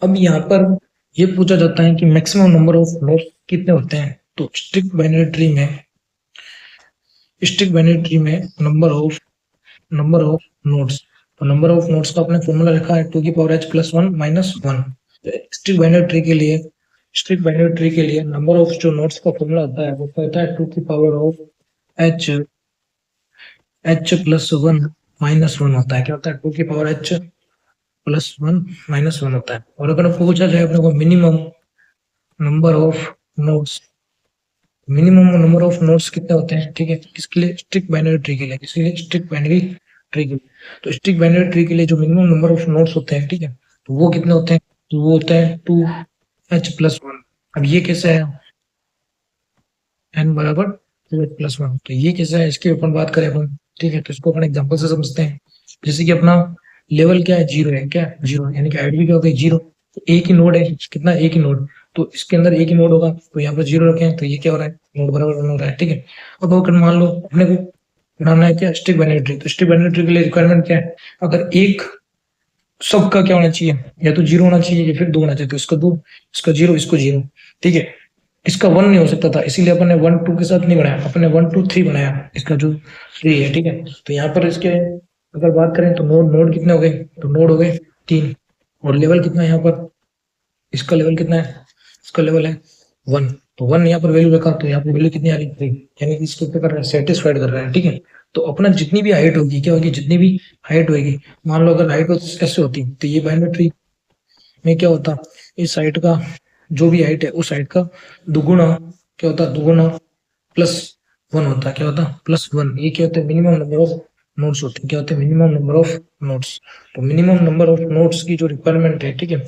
अब यहाँ पर ये पूछा जाता है कि मैक्सिमम नंबर ऑफ नोड्स कितने होते हैं। तो स्ट्रिक्ट बाइनरी ट्री में नंबर ऑफ नोड्स, तो नंबर ऑफ नोड्स का अपने फॉर्मूला रखा है 2 की power h+1 - 1। Strict binary tree के लिए नंबर ऑफ जो नोड्स का फॉर्मूला होता है वो कहता है 2 की पावर h+1 - 1 होता है। क्या होता है, 2 की पावर h+1 - 1 होता है। और अगर पूछा जाए अपने को number of nodes minimum number of nodes कितने होते हैं, ठीक है, किसके लिए, स्ट्रिक्ट बाइनरी ट्री के लिए, किसके लिए, स्ट्रिक्ट बाइनरी ट्री के लिए। तो स्ट्रिक्ट बाइनरी ट्री के लिए जो मिनिमम नंबर ऑफ नोड्स होते हैं, ठीक है, तो वो कितने होते हैं, तो वो होता है 2h+1। अब ये कैसा है, n बराबर 2h+1। तो ये कैसा है, इसकी अपन बात करें अपन, ठीक है, तो इसको अपन एग्जाम्पल से समझते हैं। जैसे कि अपना लेवल क्या है, जीरो है, क्या जीरो, यानी कि आईडी क्या हो गई, जीरो। तो एक ही नोड है, कितना, एक ही नोड। तो इसके अंदर एक ही नोड होगा तो यहाँ पर जीरो रखे हैं तो ये क्या हो रहा है, नोड बराबर वन हो रहा है, ठीक है। अब अगर मान लो अपने को बनाना है क्या, स्ट्रिक्ट बाइनरी ट्री। तो स्ट्रिक्ट बाइनरी ट्री के लिए रिक्वायरमेंट क्या है, अगर एक सबका क्या होना चाहिए, या तो जीरो होना चाहिए या फिर दो होना चाहिए। तो इसका दो, इसका जीरो, इसको जीरो, ठीक है। इसका वन नहीं हो सकता था, इसीलिए अपन ने 1 2 के साथ नहीं बनाया, अपन ने 1 2 3 बनाया, इसका जो थ्री है, ठीक है। तो यहाँ पर इसके अगर बात करें तो नोड नोड कितने हो गए, तो नोड हो गए 3। और लेवल कितना है यहाँ पर, इसका लेवल कितना है, इसका लेवल है 1, तो 1 यहाँ पर वैल्यू रखा, तो यहाँ पर वैल्यू कितनी आ रही 3, यानी कि इसको क्या कर रहा है, सेटिस्फाइड कर रहा है। ठीक है, तो अपना जितनी भी हाइट होगी क्या होगी, जितनी भी हाइट होगी, मान लो अगर हाइट ऐसे होती तो ये बाइनरी ट्री में क्या होता, इस साइड का जो भी हाइट है उस साइड का दुगुना क्या होता, दुगुना +1 होता, क्या होता +1। ये क्या होता है, मिनिमम नंबर ऑफ नोट्स होते हैं, क्या होते हैं, मिनिमम नंबर ऑफ नोट्स। तो मिनिमम नंबर ऑफ नोट्स की जो रिक्वायरमेंट है, ठीक है,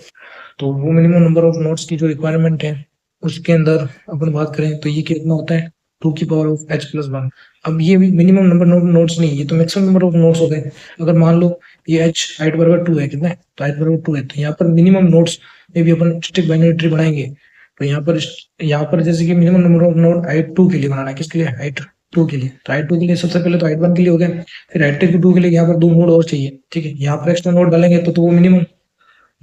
तो वो मिनिमम नंबर ऑफ नोट्स की जो रिक्वायरमेंट है उसके अंदर अपन बात करें तो ये कितना होता है, 2^(h+1)। अब ये मिनिमम नंबर नोट्स नहीं, ये तो मैक्सिमम नंबर ऑफ नोट्स हो गए। अगर मान लो ये h हाइट बराबर 2 है, कितना है, तो हाइट बराबर 2 है, तो यहाँ पर मिनिमम नोट्स में भी अपन स्टिक बाइनरी ट्री बनाएंगे। तो यहाँ पर जैसे कि minimum number of node height 2 के लिए बनाना है, किसके लिए, हाइट 2 के लिए। तो हाइट 2 के लिए सबसे पहले तो हाइट 1 के लिए हो गया, फिर हाइट 2 के लिए यहाँ पर 2 नोड और चाहिए। ठीक है, यहाँ पर एक्स्ट्रा नोड डालेंगे तो वो मिनिमम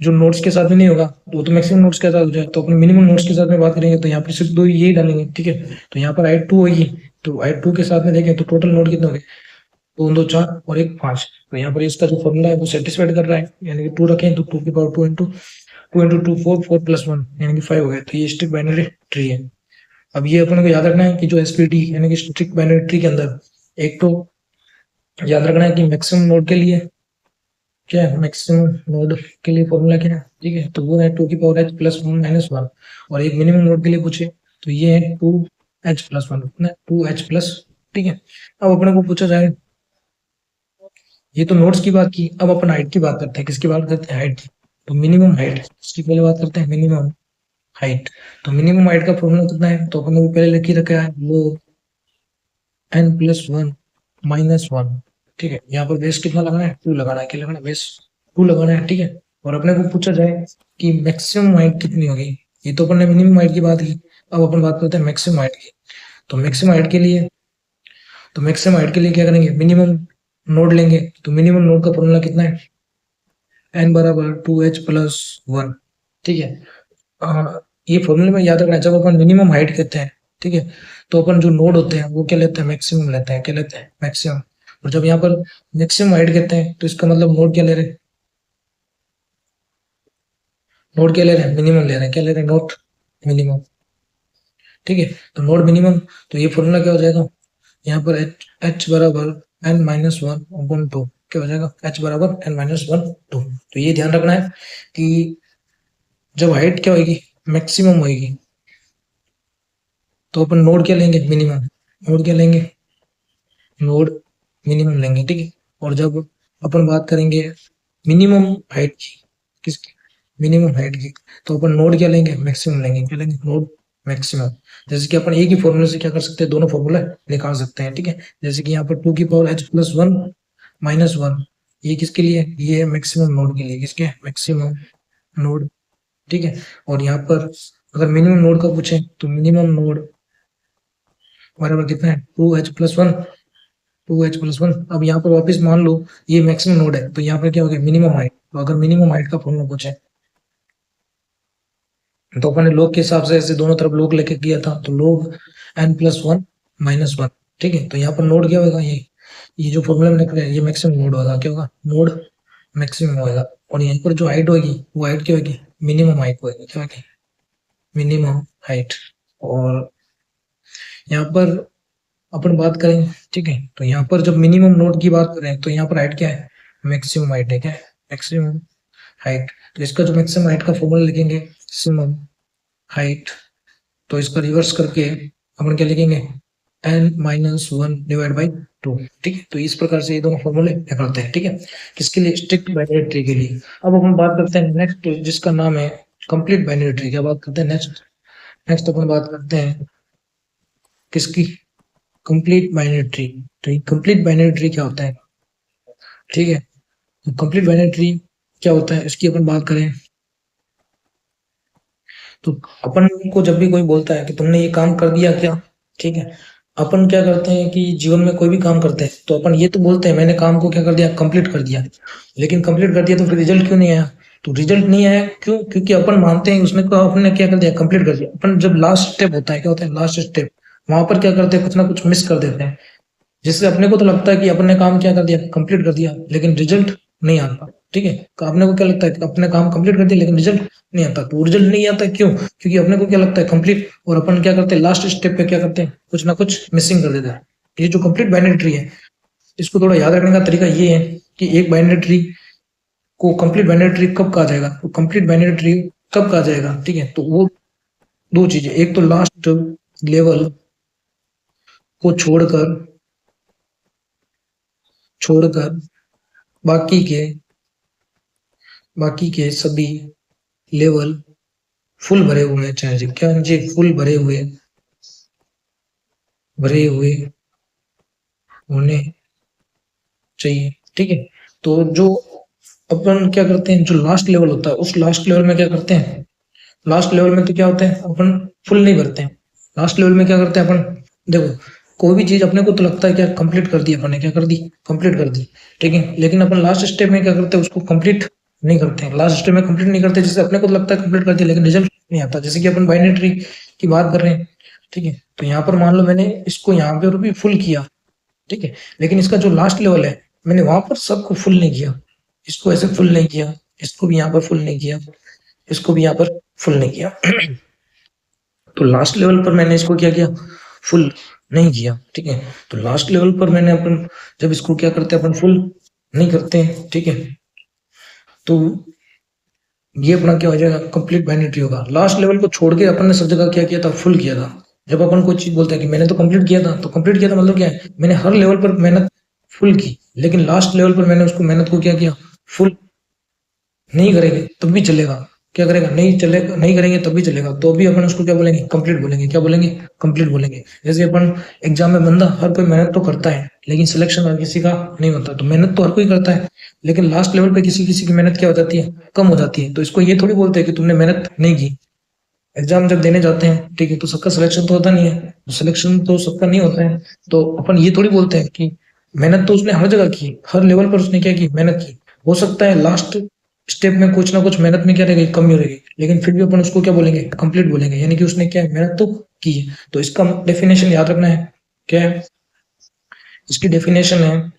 जो नोट्स के साथ में नहीं होगा तो मैक्सिमम नोट्स के साथ हो जाए। तो अपने मिनिमम नोट्स के साथ में बात करेंगे तो यहाँ पर सिर्फ 2 यही डालेंगे। ठीक है, तो यहाँ पर हाइट 2 होगी, तो हाइट 2 के साथ में देखें तो टोटल नोट कितने हो गए, 2 2 4 और 1 5। तो यहाँ पर इसका जो फॉर्मूला है वो सेटिस्फाइड कर रहा है, यानी कि 2 रखें तो 2^2 इंटू 2 इंटू 2 4 4+1 यानी कि 5 हो गया। तो ये स्ट्रिक्ट बाइनरी ट्री है। अब ये अपन को याद रखना है कि जो एसपीटी यानी कि स्ट्रिक्ट बाइनरी ट्री के अंदर एक तो याद रखना है कि मैक्सिमम नोड के लिए क्या है, मैक्सिमम नोड के लिए फॉर्मूला क्या है, ठीक है, तो वो है 2^(h+1 - 1। और एक मिनिमम नोड के लिए पूछे तो ये है 2h+1, कितना 2h+। ठीक है, अब अपने को पूछा जाए, ये तो नोड्स की बात की, अब अपन हाइट की बात करते हैं। किसकी बात करते हैं, हाइट की। तो मिनिमम हाइट इसकी पहले बात करते हैं, मिनिमम हाइट। तो मिनिमम हाइट का फॉर्मूला कितना है, तो अपन ने पहले लिख ही रखा है, वो n+1 - 1। ठीक है, यहाँ पर बेस कितना लगाना है, 2 लगाना है, क्या लगाना है, बेस 2 लगाना है। ठीक है, और अपने को पूछा जाए कि मैक्सिमम हाइट कितनी होगी, ये तो अपन ने मिनिमम हाइट की बात की, अब अपन बात करते हैं मैक्सिमम हाइट की। तो मैक्सिमम हाइट के लिए क्या करेंगे, मिनिमम नोड लेंगे। तो मिनिमम नोड का फॉर्मूला कितना है, n बराबर 2h+1। ठीक है, ये फॉर्मूले में याद रखना है, जब अपन मिनिमम हाइट कहते हैं, ठीक है, तो अपन जो नोड होते हैं वो क्या लेते हैं, मैक्सिमम लेते हैं, क्या लेते हैं, मैक्सिमम। और जब यहाँ पर मैक्सिमम हाइट कहते हैं तो इसका मतलब नोड क्या ले रहे हैं, नोड क्या ले रहे हैं, मिनिमम ले रहे हैं, क्या ले रहे हैं, नोट मिनिमम। ठीक है, तो नोड मिनिमम, तो ये फॉर्मूला क्या हो जाएगा, यहाँ पर h बराबर n-1/2 क्या हो जाएगा, h बराबर n-1/2। तो ये ध्यान रखना है कि जब हाइट क्या होगी, मैक्सिमम होगी, तो अपन नोड क्या लेंगे, मिनिमम। नोड क्या लेंगे, नोड मिनिमम लेंगे। ठीक है, और जब अपन बात करेंगे मिनिमम हाइट की, किसकी, मिनिमम हाइट की, तो अपन नोड क्या लेंगे, मैक्सिमम लेंगे, क्या लेंगे, नोड मैक्सिमम। जैसे कि अपन एक ही फॉर्मूले से क्या कर सकते हैं, दोनों फॉर्मूला निकाल सकते हैं। ठीक है, जैसे कि यहाँ पर 2^(h+1 - 1) ये किसके लिए, ये है मैक्सिमम नोड के लिए, किसके, मैक्सिमम नोड। ठीक है, और यहाँ पर अगर मिनिमम नोड का पूछे तो मिनिमम नोड बराबर कितना है, 2h+1 2h+1। अब यहाँ पर वापस मान लो ये मैक्सिमम नोड है, तो यहाँ पर क्या हो गया, मिनिमम हाइट। तो अगर मिनिमम हाइट का फॉर्मूला पूछे तो अपन ने लोग के हिसाब से ऐसे दोनों तरफ लोग लेके किया था, तो लोग n+1 - 1। ठीक है, तो यहाँ पर नोड क्या होगा, ये जो फॉर्मूला मैंने किया ये मैक्सिमम नोड होगा, क्या होगा, नोड मैक्सिमम होगा। और यहाँ पर जो हाइट होगी वो हाइट क्या होगी, मिनिमम हाइट होगी, क्या होगी, मिनिमम हाइट। और यहाँ पर अपन बात करें, ठीक है, तो यहाँ पर जब मिनिमम नोड की बात करें तो यहाँ पर हाइट क्या है, मैक्सिमम हाइट है, क्या है, मैक्सिमम हाइट। तो इसका जो मैक्सिमम हाइट का फॉर्मूला लिखेंगे, मैक्सिमम हाइट, तो इसका रिवर्स करके अपन क्या लिखेंगे, n-1/2। ठीक है, तो इस प्रकार से ये दोनों फॉर्मूले निकलते हैं। ठीक है, किसके लिए, स्ट्रिक्ट बाइनरी ट्री के लिए। अब अपन बात करते हैं नेक्स्ट, जिसका नाम है कंप्लीट बाइनरी ट्री। क्या बात करते हैं, नेक्स्ट अपन बात करते हैं किसकी, कंप्लीट बाइनरी ट्री। तो कंप्लीट बाइनरी ट्री क्या होता है, ठीक है, तो कंप्लीट बाइनरी ट्री क्या होता है इसकी अपन बात करें तो अपन को जब भी कोई बोलता है कि तुमने ये काम कर दिया क्या, ठीक है, अपन क्या करते हैं कि जीवन में कोई भी काम करते हैं तो अपन ये तो बोलते हैं मैंने काम को क्या कर दिया, कंप्लीट कर दिया। लेकिन कंप्लीट कर दिया तो फिर रिजल्ट क्यों नहीं आया, तो रिजल्ट नहीं आया क्यों, क्योंकि अपन मानते हैं उसने को अपने क्या कर दिया, कंप्लीट कर दिया। अपन जब लास्ट स्टेप होता है, क्या होता है लास्ट स्टेप, वहां पर क्या करते हैं, कुछ ना कुछ मिस कर देते हैं, जिससे अपने को तो लगता है कि अपने काम क्या कर दिया, कंप्लीट कर दिया, लेकिन रिजल्ट नहीं आता। ठीक है, तो अपने को क्या लगता है कि अपने काम कंप्लीट कर दिया लेकिन रिजल्ट नहीं आता। तो रिजल्ट नहीं आता क्यों? क्योंकि अपने को क्या लगता है कंप्लीट, और अपन क्या करते हैं लास्ट स्टेप पे क्या करते हैं, कुछ ना कुछ मिसिंग कर देते हैं। ये जो कंप्लीट बाइनरी ट्री है, इसको थोड़ा याद रखने का तरीका ये है कि एक बाइनरी ट्री को कंप्लीट बाइनरी ट्री कब कहा जाएगा, तो कंप्लीट बाइनरी ट्री कब कहा जाएगा, ठीक है। तो वो दो चीजें, एक तो लास्ट लेवल को छोड़कर छोड़कर बाकी के सभी लेवल फुल भरे हुए हैं, चाहे क्या जी फुल भरे हुए होने चाहिए, ठीक है। तो जो अपन क्या करते हैं, जो लास्ट लेवल होता है उस लास्ट लेवल में क्या करते हैं, लास्ट लेवल में तो क्या होता है अपन फुल नहीं भरते हैं। लास्ट लेवल में क्या करते हैं अपन, देखो कोई भी चीज अपने को तो लगता है क्या कंप्लीट कर दी, अपन ने क्या कर दी, कंप्लीट कर दी, ठीक है। लेकिन अपन लास्ट स्टेप में क्या करते हैं, उसको कंप्लीट नहीं करते हैं। लास्ट स्टेप में कंप्लीट नहीं करते, जैसे अपने को तो लगता है कंप्लीट कर दिया लेकिन रिजल्ट नहीं आता। जैसे कि अपन बाइनरी ट्री की बात कर रहे हैं, ठीक है। तो यहाँ पर मान लो मैंने इसको यहाँ पे भी फुल किया, ठीक है, लेकिन इसका जो लास्ट लेवल है मैंने वहां पर सबको फुल नहीं किया, इसको ऐसे फुल नहीं किया, इसको भी यहाँ पर फुल नहीं किया, इसको भी यहाँ पर फुल नहीं किया। तो लास्ट लेवल पर मैंने इसको क्या किया, फुल नहीं किया, ठीक है। तो लास्ट लेवल पर मैंने अपन जब इसको क्या करते हैं, अपन फुल नहीं करते हैं, ठीक है, तो ये अपना क्या हो जाएगा, कंप्लीट बाइनरी ट्री होगा। लास्ट लेवल को छोड़ के अपन ने सब जगह क्या किया था, फुल किया था। जब अपन कोई चीज बोलते हैं कि मैंने तो कंप्लीट किया था, तो कंप्लीट किया था मतलब क्या है, मैंने हर लेवल पर मेहनत फुल की, लेकिन लास्ट लेवल पर मैंने उसको मेहनत को क्या किया, फुल नहीं करेंगे तब भी चलेगा, क्या करेगा, नहीं चलेगा, नहीं करेंगे तब भी चलेगा, तो भी अपन उसको क्या बोलेंगे, कंप्लीट बोलेंगे। क्या बोलेंगे, कंप्लीट बोलेंगे। जैसे अपन एग्जाम में बंदा हर कोई मेहनत तो करता है लेकिन सिलेक्शन हर किसी का नहीं होता। तो मेहनत तो हर कोई करता है लेकिन लास्ट लेवल पे किसी किसी की मेहनत क्या हो जाती है, कम हो जाती है। तो इसको ये थोड़ी बोलते हैं कि तुमने मेहनत नहीं की। एग्जाम जब देने जाते हैं, ठीक है, तो सबका सिलेक्शन तो होता नहीं है, सिलेक्शन तो सबका नहीं होता है। तो अपन ये थोड़ी बोलते हैं कि मेहनत तो उसने हर जगह की, हर लेवल पर उसने क्या की, मेहनत की। हो सकता है लास्ट स्टेप में कुछ ना कुछ मेहनत में क्या रहेगी, कमी रहेगी, लेकिन फिर भी अपन उसको क्या बोलेंगे, कंप्लीट बोलेंगे, यानी कि उसने क्या मेहनत तो की है। तो इसका डेफिनेशन याद रखना है, क्या है इसकी डेफिनेशन है,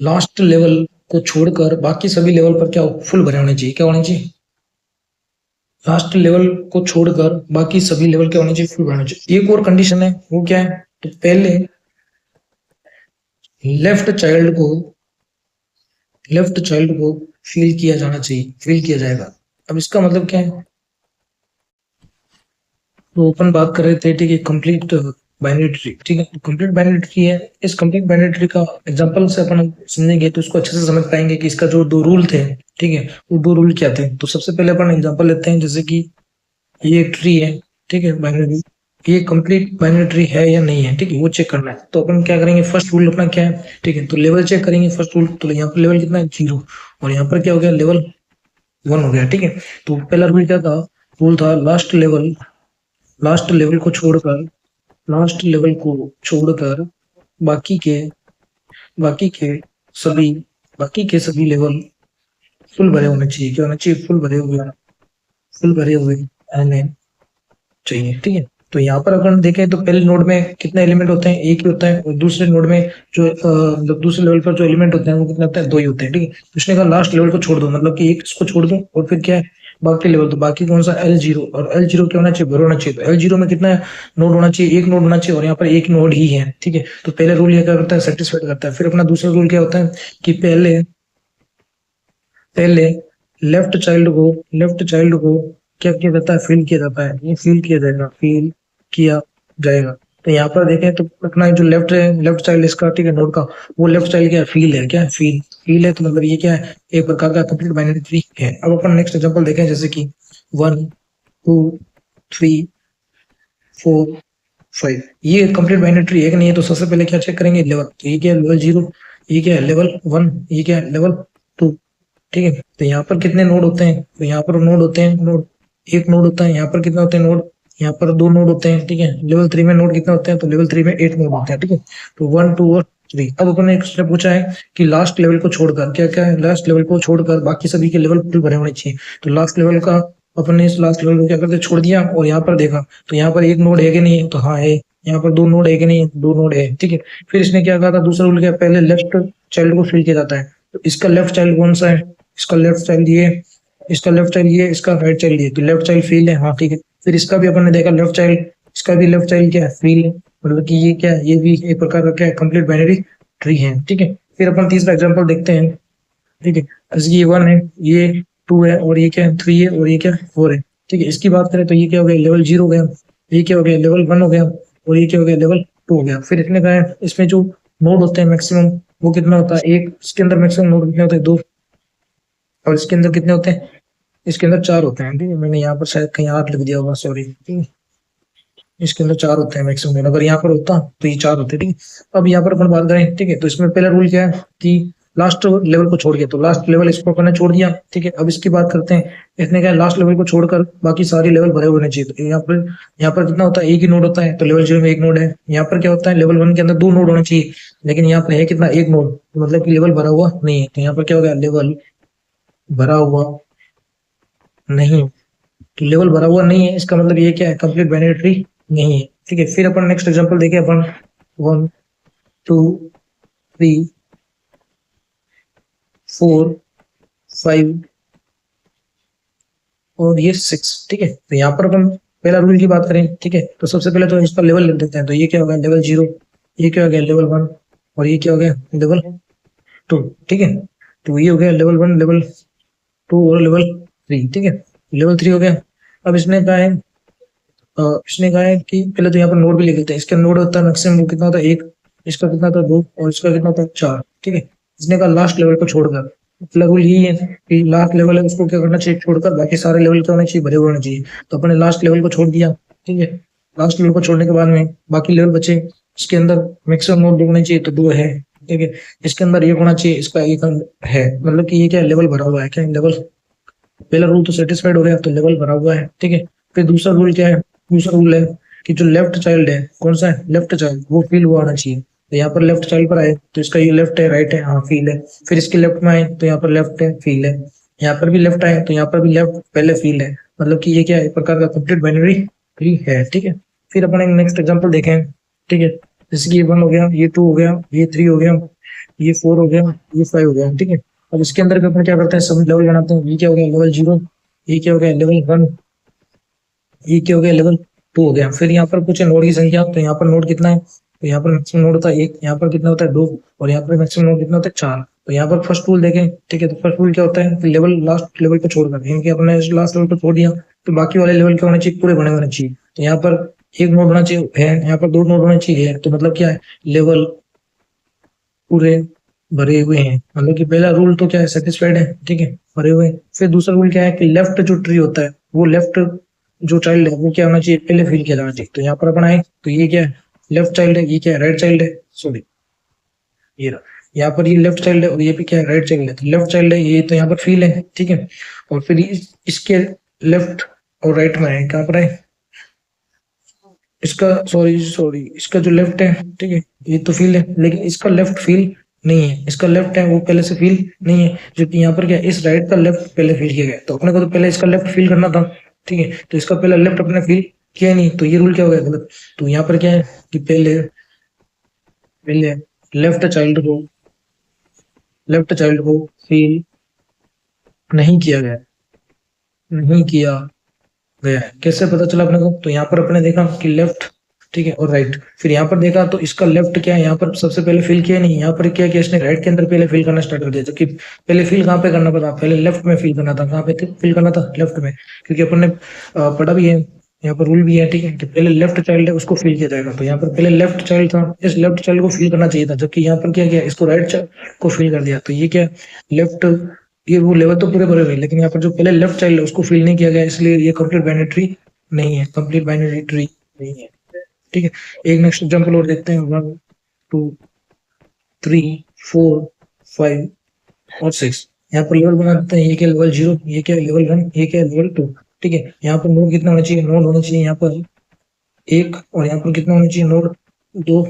लास्ट लेवल को छोड़कर बाकी सभी लेवल पर क्या फुल भरे होने चाहिए, क्या होने चाहिए, लास्ट लेवल को छोड़कर बाकी सभी लेवल क्या होने चाहिए, फुल होने चाहिए। एक और कंडीशन है, वो क्या है, तो पहले लेफ्ट चाइल्ड को फील किया जाना चाहिए, फील किया जाएगा। अब इसका मतलब क्या है, तो अपन बात कर रहे थे, ठीक है, कंप्लीट बाइनरी ट्री, ठीक है, कंप्लीट बाइनरी ट्री है। इस कंप्लीट बाइनरी ट्री का एग्जांपल से अपन समझेंगे तो इसको अच्छे से समझ पाएंगे कि इसका जो दो रूल थे, ठीक है, वो दो रूल क्या थे। तो सबसे पहले अपन एग्जांपल लेते हैं, जैसे कि ये एक ट्री है, ठीक है, बाइनरी, ये कंप्लीट बाइनरी ट्री है या नहीं है, ठीक है, वो चेक करना है। तो अपन क्या करेंगे, फर्स्ट रूल अपना क्या है, ठीक है, तो लेवल चेक करेंगे फर्स्ट रूल। तो यहाँ पर लेवल कितना है, 0, और यहाँ पर क्या हो गया, लेवल 1 हो गया, ठीक है। तो पहला रूल क्या था, रूल था लास्ट लेवल को छोड़कर लास्ट लेवल को छोड़कर बाकी के बाकी के सभी लेवल फुल भरे होने चाहिए, क्या होना चाहिए, फुल भरे हुए आने चाहिए, ठीक है। तो यहाँ पर अगर देखें तो पहले नोड में कितने एलिमेंट होते हैं, एक ही होता है, और दूसरे नोड में जो मतलब दूसरे लेवल पर जो एलिमेंट होते हैं वो कितने होते हैं, 2 ही होते हैं, ठीक है। तो उसने कहा लास्ट लेवल को छोड़ दो, मतलब कि एक इसको छोड़ दो और फिर क्या है, बाकी लेवल, तो बाकी कौन सा, L0, और L0 क्या होना चाहिए, भर होना चाहिए। तो L0 में कितना नोड होना चाहिए, एक नोड होना चाहिए, और यहाँ पर एक नोड ही है, ठीक है। तो पहले रूल ये क्या करता है, सेटिस्फाइड करता है। फिर अपना दूसरा रूल क्या होता है कि पहले लेफ्ट चाइल्ड को क्या किया जाता है, फील किया जाता है, ये फील किया जाएगा। तो यहाँ पर देखें तो अपना जो लेफ्ट चाइल्ड इसका, ठीक है, नोड का, वो लेफ्ट चाइल्ड क्या है, फील है, क्या है, फील है। तो मतलब ये क्या है, एक प्रकार का कंप्लीट बाइनरी ट्री है। अब अपन नेक्स्ट एग्जांपल देखें, जैसे कि 1 2 3 4 5, ये कंप्लीट बाइनरी ट्री है कि नहीं है। तो सबसे पहले क्या चेक करेंगे, लेवल, तो ये क्या है, लेवल 0, ये क्या है, लेवल 1, ये क्या है, लेवल 2, ठीक है। तो यहाँ पर कितने नोड होते हैं, तो यहाँ पर नोड होते हैं, एक नोड होता है। यहाँ पर कितने होते हैं नोड, यहाँ पर 2 नोड होते हैं, ठीक है। लेवल 3 में नोड कितने होते हैं, तो लेवल 3 में 8 नोड होते हैं, ठीक है। तो 1 2 और 3। अब अपन ने एक स्टेप पूछा है कि लास्ट लेवल को छोड़कर क्या क्या है, लास्ट लेवल को छोड़कर बाकी सभी के लेवल फुल भरे होने चाहिए। तो लास्ट लेवल का अपन ने इस लास्ट लेवल को क्या करते, छोड़ दिया, और यहाँ पर देखा तो यहाँ पर एक नोड है कि नहीं है, तो हाँ है। यहाँ पर 2 नोड है कि नहीं है, 2 नोड है, ठीक है। फिर इसने क्या कहा था, दूसरा रूल क्या, पहले लेफ्ट चाइल्ड को फिल किया जाता है। तो इसका लेफ्ट चाइल्ड कौन सा है, इसका लेफ्ट चाइल्ड ये, इसका लेफ्ट चाइल्ड ये, इसका राइट चाइल्ड ये, तो लेफ्ट चाइल्ड फील है, हाँ ठीक है। फिर इसका भी अपन ने देखा लेफ्ट चाइल्ड, इसका भी लेफ्ट चाइल्ड क्या है, फील है, मतलब कि ये क्या है, ये भी एक प्रकार का क्या है, कंप्लीट बाइनरी ट्री है, ठीक है। फिर अपन तीसरा एग्जांपल देखते हैं, ठीक है। जैसे ये 1 है, ये 2 है, और ये क्या है, 3 है, और ये क्या है, 4 है, ठीक है। इसकी बात करें तो ये क्या हो गया, लेवल 0 हो गया, ये क्या हो गया, लेवल 1 हो गया, और ये क्या हो गया, लेवल 2 हो गया। फिर इसने कहा है इसमें जो नोड होते हैं मैक्सिमम, वो कितना होता है, एक, इसके अंदर मैक्सिमम नोड कितने होते हैं, 2, और इसके अंदर कितने होते हैं, इसके अंदर 4 होते हैं, ठीक है। मैंने यहाँ पर शायद कहीं 8 लिख दिया होगा, सॉरी, ठीक है। इसके अंदर 4 होते हैं मैक्सिमम, अगर यहाँ पर होता तो ये 4 होते, ठीक है। अब यहाँ पर अपन बात करें, ठीक है, तो इसमें पहला रूल क्या है कि लास्ट लेवल को छोड़ के, तो लास्ट लेवल इसको अपन ने छोड़ दिया, ठीक है। अब इसकी बात करते हैं, इसने क्या लास्ट लेवल को छोड़कर बाकी सारे लेवल भरे होने चाहिए। तो यहाँ पर कितना होता है, एक ही नोड होता है, तो लेवल 0 में एक नोड है। यहाँ पर क्या होता है, लेवल 1 के अंदर 2 नोड होने चाहिए, लेकिन यहाँ पर है कितना, एक नोड, तो मतलब कि लेवल भरा हुआ नहीं है। तो यहाँ पर क्या हो गया, लेवल भरा हुआ नहीं, तो लेवल भरा हुआ नहीं है, इसका मतलब ये क्या है, कंप्लीट बाइनरी ट्री नहीं है, ठीक है। फिर अपन नेक्स्ट एग्जांपल देखें, अपन 1 2 3 4 5 और ये 6, ठीक है। तो यहाँ पर अपन पहला रूल की बात करें, ठीक है, तो सबसे पहले तो इसका लेवल लिख देते हैं। तो ये क्या हो गया, लेवल 0, ये क्या हो गया, लेवल 1, और ये क्या हो गया, लेवल 2, ठीक है। तो ये हो गया लेवल 1, लेवल 2 और लेवल 3, ठीक है। लेवल 3 हो गया। अब इसने कहा है कि पहले तो यहाँ पर नोड भी लिख लेते हैं। इसका नोड होता है मैक्सिमम, वो कितना होता है, 1, इसका कितना होता है, 2, और इसका कितना होता है, 4, ठीक है। इसने कहा लास्ट लेवल को छोड़कर, मतलब रूल यही है कि लास्ट लेवल है उसको क्या करना चाहिए, छोड़कर बाकी सारे लेवल क्या होने चाहिए, भरे हुए होने चाहिए। तो अपने लास्ट लेवल को छोड़ दिया, ठीक है। लास्ट लेवल को छोड़ने के बाद में बाकी लेवल बचे, इसके अंदर मैक्सिमम नोड होने चाहिए, तो 2 है, ठीक है। इसके अंदर 1 होना चाहिए, इसका 1 है, मतलब कि ये क्या लेवल भरा हुआ है, क्या लेवल, पहला रूल तो सेटिस्फाइड हो गया, तो लेवल भरा हुआ है, ठीक है। फिर दूसरा रूल क्या है, दूसरा रूल है कि जो लेफ्ट चाइल्ड है, कौन सा है, लेफ्ट चाइल्ड, वो फील हुआ आना चाहिए। तो यहाँ पर लेफ्ट चाइल्ड पर आए तो इसका ये लेफ्ट है, राइट है, हाँ फील है। फिर इसके लेफ्ट में आए तो यहाँ पर लेफ्ट है, फील है। यहाँ पर भी लेफ्ट आए तो यहाँ पर भी लेफ्ट, पहले फील है, मतलब कि ये क्या है, एक प्रकार का कंप्लीट बाइनरी ट्री है, ठीक है। फिर अपन एक नेक्स्ट एग्जाम्पल देखें, ठीक है। जैसे कि ये 1 हो गया, ये 2 हो गया, ये 3 हो गया, ये 4 हो गया, ये 5 हो गया, ठीक है। अब इसके अंदर अपन क्या करते हैं, सब लेवल बनाते हैं। ये क्या हो गया, लेवल 0, ये क्या हो गया, लेवल 1, ये क्या हो गया, लेवल 2 हो गया। फिर यहाँ पर कुछ नोड की संख्या, तो यहाँ पर नोड कितना है, तो यहाँ पर मैक्सिमम नोड होता है 1, यहाँ पर कितना होता है, 2, और यहाँ पर मैक्सिमम नोड कितना होता है, 4। तो यहाँ पर फर्स्ट रूल देखें, ठीक है। तो फर्स्ट रूल क्या होता है, लेवल लास्ट लेवल को छोड़कर, इनके अपने लास्ट लेवल को छोड़ दिया, तो बाकी वाले लेवल क्या होने चाहिए, पूरे बने होने चाहिए। तो यहाँ पर एक नोड होना चाहिए है, यहाँ पर 2 नोड होने चाहिए, तो मतलब क्या है, लेवल पूरे भरे हुए हैं, मतलब कि पहला रूल तो क्या है, सेटिस्फाइड है, ठीक है, भरे हुए हैं। फिर दूसरा रूल क्या है कि लेफ्ट जो ट्री होता है, वो लेफ्ट जो चाइल्ड है वो क्या होना चाहिए, पहले फिल किया जाना चाहिए। तो यहाँ पर अपन आए तो ये क्या है, लेफ्ट चाइल्ड है, ये क्या है, राइट चाइल्ड है, सॉरी, ये रहा। यहाँ पर ये लेफ्ट चाइल्ड है और ये भी क्या है, राइट चाइल्ड है। तो लेफ्ट चाइल्ड है ये, तो यहाँ पर फील है, ठीक है। और फिर इसके लेफ्ट और राइट में है, कहाँ पर है, इसका, सॉरी सॉरी, इसका जो लेफ्ट है, ठीक है, ये तो फील है, लेकिन इसका लेफ्ट फील नहीं है। इसका लेफ्ट है वो पहले से फील नहीं है, जबकि यहाँ पर क्या है, इस राइट का लेफ्ट पहले फील किया गया। तो अपने को तो पहले इसका लेफ्ट फील करना था, ठीक है। तो इसका पहले लेफ्ट अपने फील किया नहीं, तो ये रूल क्या हो गया, गलत। तो यहाँ पर क्या है कि पहले पहले लेफ्ट चाइल्ड को फील नहीं किया गया, नहीं किया गया है। कैसे पता चला अपने को, तो यहाँ पर अपने देखा कि लेफ्ट, ठीक है, और राइट। फिर यहाँ पर देखा तो इसका लेफ्ट क्या है, यहाँ पर सबसे पहले फिल किया नहीं, यहाँ पर क्या किया इसने, राइट के अंदर पहले फिल करना स्टार्ट कर दिया। जबकि पहले फिल कहाँ पे करना पड़ा, पहले लेफ्ट में फिल करना था। कहाँ पे फिल करना था, लेफ्ट में, क्योंकि अपन ने पढ़ा भी है, यहाँ पर रूल भी है, ठीक है, कि पहले लेफ्ट चाइल्ड है उसको फिल किया जाएगा। तो यहाँ पर पहले लेफ्ट चाइल्ड था, इस लेफ्ट चाइल्ड को फिल करना चाहिए था, जबकि यहाँ पर क्या किया, इसको राइट चाइल्ड को फिल कर दिया। तो ये क्या, लेफ्ट, ये वो लेवल तो पूरे भरे हुए, लेकिन यहाँ पर जो पहले लेफ्ट चाइल्ड है उसको फिल नहीं किया गया, इसलिए ये कंप्लीट बाइनरी ट्री नहीं है, कंप्लीट बाइनरी ट्री नहीं है, ठीक है। एक नेक्स्ट एग्जांपल और देखते हैं, 1 2 3 4 5 और 6। यहाँ पर लेवल बना देते हैं, ये क्या लेवल 0, ये क्या लेवल 1, ये क्या लेवल 2, ठीक है। यहाँ पर नोड कितना होना चाहिए, नोड होना चाहिए यहाँ पर 1, और यहाँ पर कितना होना चाहिए, नोड 2,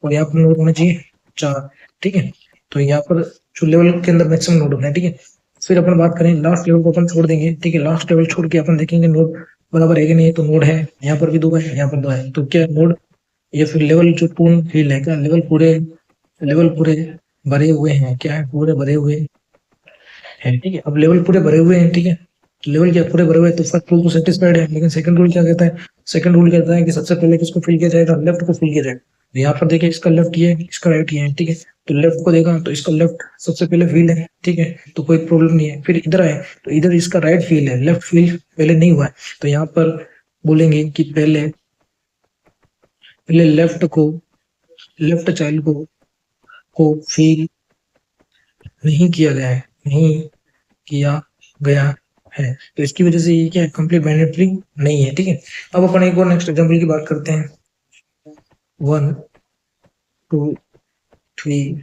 और यहाँ पर नोड होना चाहिए 4, ठीक है। तो यहाँ पर जो लेवल के अंदर मैक्सिमम नोड होना है, ठीक है। फिर अपन बात करें लास्ट लेवल को अपन छोड़ देंगे, ठीक है। लास्ट लेवल छोड़ के अपन देखेंगे नोड बराबर है कि नहीं, तो नोड है, यहाँ पर भी 2 है, यहाँ पर 2 है, तो क्या नोड, ये फिर लेवल जो पूर्ण फील है, क्या लेवल पूरे भरे हुए हैं, क्या है, पूरे भरे हुए है, ठीक है। अब लेवल पूरे भरे हुए हैं, ठीक है। तो लेवल क्या पूरे भरे हुए हैं, तो फर्स्ट रूल तो सेटिस्फाइड है। लेकिन सेकंड रूल क्या कहता है, सेकंड रूल कहता है कि सबसे पहले किसको फिल किया जाएगा, लेफ्ट को फिल किया जाएगा। तो यहाँ पर देखिए इसका लेफ्ट ये है, इसका राइट ये है, ठीक है। तो लेफ्ट को देखा तो इसका लेफ्ट सबसे पहले फील है, ठीक है, तो कोई प्रॉब्लम नहीं है। फिर इधर आए तो इधर इसका राइट फील है, लेफ्ट फील पहले नहीं हुआ है। तो यहाँ पर बोलेंगे कि पहले पहले लेफ्ट चाइल्ड को फील नहीं किया गया है, नहीं किया गया है। तो इसकी वजह से ये क्या है, कंप्लीट बाइनरी नहीं है, ठीक है। अब अपन एक और नेक्स्ट एग्जांपल की बात करते हैं। 1 2 3,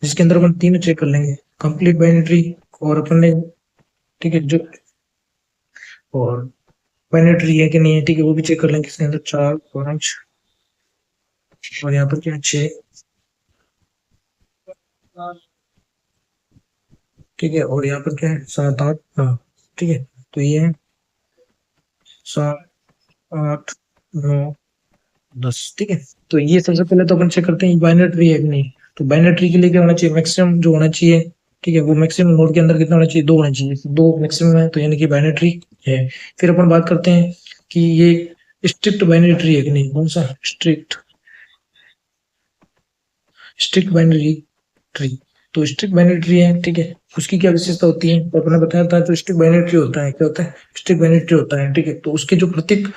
जिसके अंदर अपन तीनों चेक कर लेंगे, कंप्लीट बाइनरी और अपन ने, ठीक है, जो और बाइनरी है कि नहीं है, ठीक है, वो भी चेक कर लेंगे। इसके अंदर 4 5 और यहाँ पर क्या है 6, ठीक है, और यहाँ पर क्या है 7 8 9, ठीक है। तो ये है 7 8 9 10, ठीक है। तो ये सबसे पहले तो अपन चेक करते हैं बाइनरी ट्री है कि नहीं। तो बाइनरी ट्री के लिए क्या होना चाहिए, मैक्सिमम जो होना चाहिए, ठीक है, वो मैक्सिमम नोड के अंदर कितना होना चाहिए, 2 होना चाहिए। 2 मैक्सिमम है, तो यानी कि बाइनरी ट्री है। फिर अपन बात करते हैं कि ये स्ट्रिक्ट बाइनरी ट्री है कि नहीं। कौन सा, स्ट्रिक्ट बाइनरी ट्री। तो स्ट्रिक्ट बाइनरी ट्री है, ठीक है, उसकी क्या विशेषता होती है, तो अपने बताया था। जो स्ट्रिक्ट बाइनरी ट्री होता है, क्या होता है, स्ट्रिक्ट बाइनरी ट्री होता है, ठीक है। तो उसके जो प्रत्येक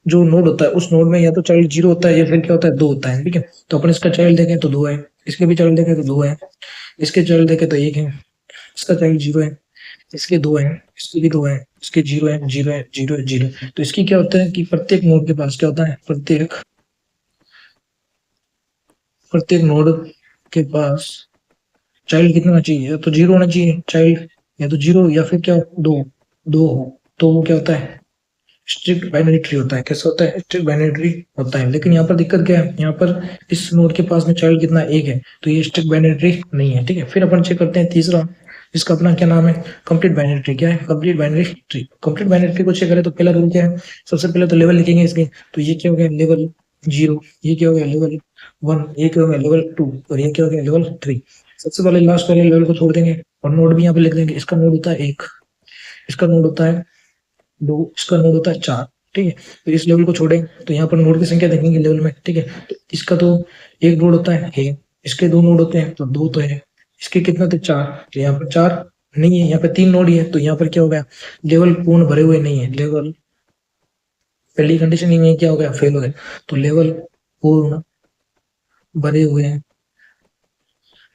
जो नोड होता है, उस नोड में या तो चाइल्ड 0 होता है या फिर क्या होता है 2 होता है, ठीक है। तो अपन इसका चाइल्ड देखें तो 2 है, इसके भी चाइल्ड देखें तो 2 है, इसके चाइल्ड देखें तो 1 है, इसका चाइल्ड 0 है, इसके 2 है, इसके भी 2 है, इसके 0 है, 0 है, 0 है, 0। तो इसकी क्या होता है कि प्रत्येक नोड के पास क्या होता है, प्रत्येक नोड के पास चाइल्ड कितना होना चाहिए, या तो 0 होना चाहिए चाइल्ड, या तो 0 या फिर क्या 2 2 हो। तो वो क्या होता है, स्ट्रिक्ट बाइनरी ट्री होता है। कैसा होता है, स्ट्रिक्ट बाइनरी ट्री होता है। लेकिन यहाँ पर दिक्कत क्या है, यहाँ पर इस नोड के पास में चाइल्ड कितना 1 है, तो ये स्ट्रिक्ट बाइनरी ट्री नहीं है, ठीक है। फिर अपन चेक करते हैं तीसरा, जिसका अपना क्या नाम है, कंप्लीट बाइनरी ट्री। क्या है, complete binary tree. Complete binary tree को चेक करें तो पहला रूल क्या है, सबसे पहले तो लेवल लिखेंगे इसके। तो ये क्या हो गया, लेवल 0, ये क्या हो गया, लेवल 1, ये क्या हो गया, लेवल 2, और ये क्या हो गया, लेवल 3। सबसे पहले लास्ट वाले लेवल को छोड़ देंगे और नोड भी यहाँ पे लिख देंगे। इसका नोड होता है 1, इसका नोड होता है 2, इसका नोड होता है 4, ठीक है। तो इस लेवल को छोड़ें तो यहाँ पर नोड की संख्या देखेंगे लेवल में, ठीक है। तो इसका तो एक नोड होता है, इसके 2 नोड होते हैं तो 2 तो है, इसके कितना थे 4, तो यहाँ पर 4 नहीं है, यहाँ पे 3 नोड ही है। तो यहाँ पर क्या हो गया, लेवल पूर्ण भरे हुए नहीं है, लेवल पहली कंडीशन ही क्या हो गया, फेल हो गया। तो लेवल पूर्ण भरे हुए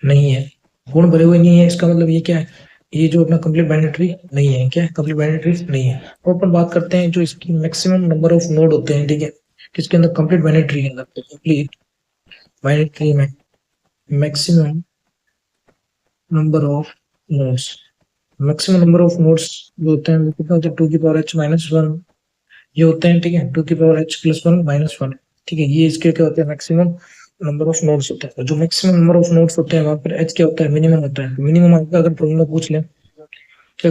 नहीं है, पूर्ण भरे हुए नहीं है, इसका मतलब ये क्या है, ये जो अपना कंप्लीट बाइनरी ट्री नहीं है। क्या है, कंप्लीट बाइनरी ट्री नहीं है। तो अपन बात करते हैं जो इसकी मैक्सिमम नंबर ऑफ नोड होते हैं, ठीक है, किसके अंदर, कंप्लीट बाइनरी ट्री के अंदर। तो कंप्लीट बाइनरी ट्री में maximum number of nodes, maximum number of nodes जो होते हैं वो कितना होता है, 2 की पावर h माइनस 1 ये होते हैं, ठीक है, 2 की पावर h प्लस 1 माइनस 1, ठीक है। ये इसके क्या होते हैं, मैक्सिमम नंबर ऑफ नोड्स होता है। जो मैक्सिमम नंबर ऑफ नोड्स होते हैं वहां पर h क्या होता है, मिनिमम होता है। मिनिमम हाइट का अगर फॉर्मूला पूछ लें, क्या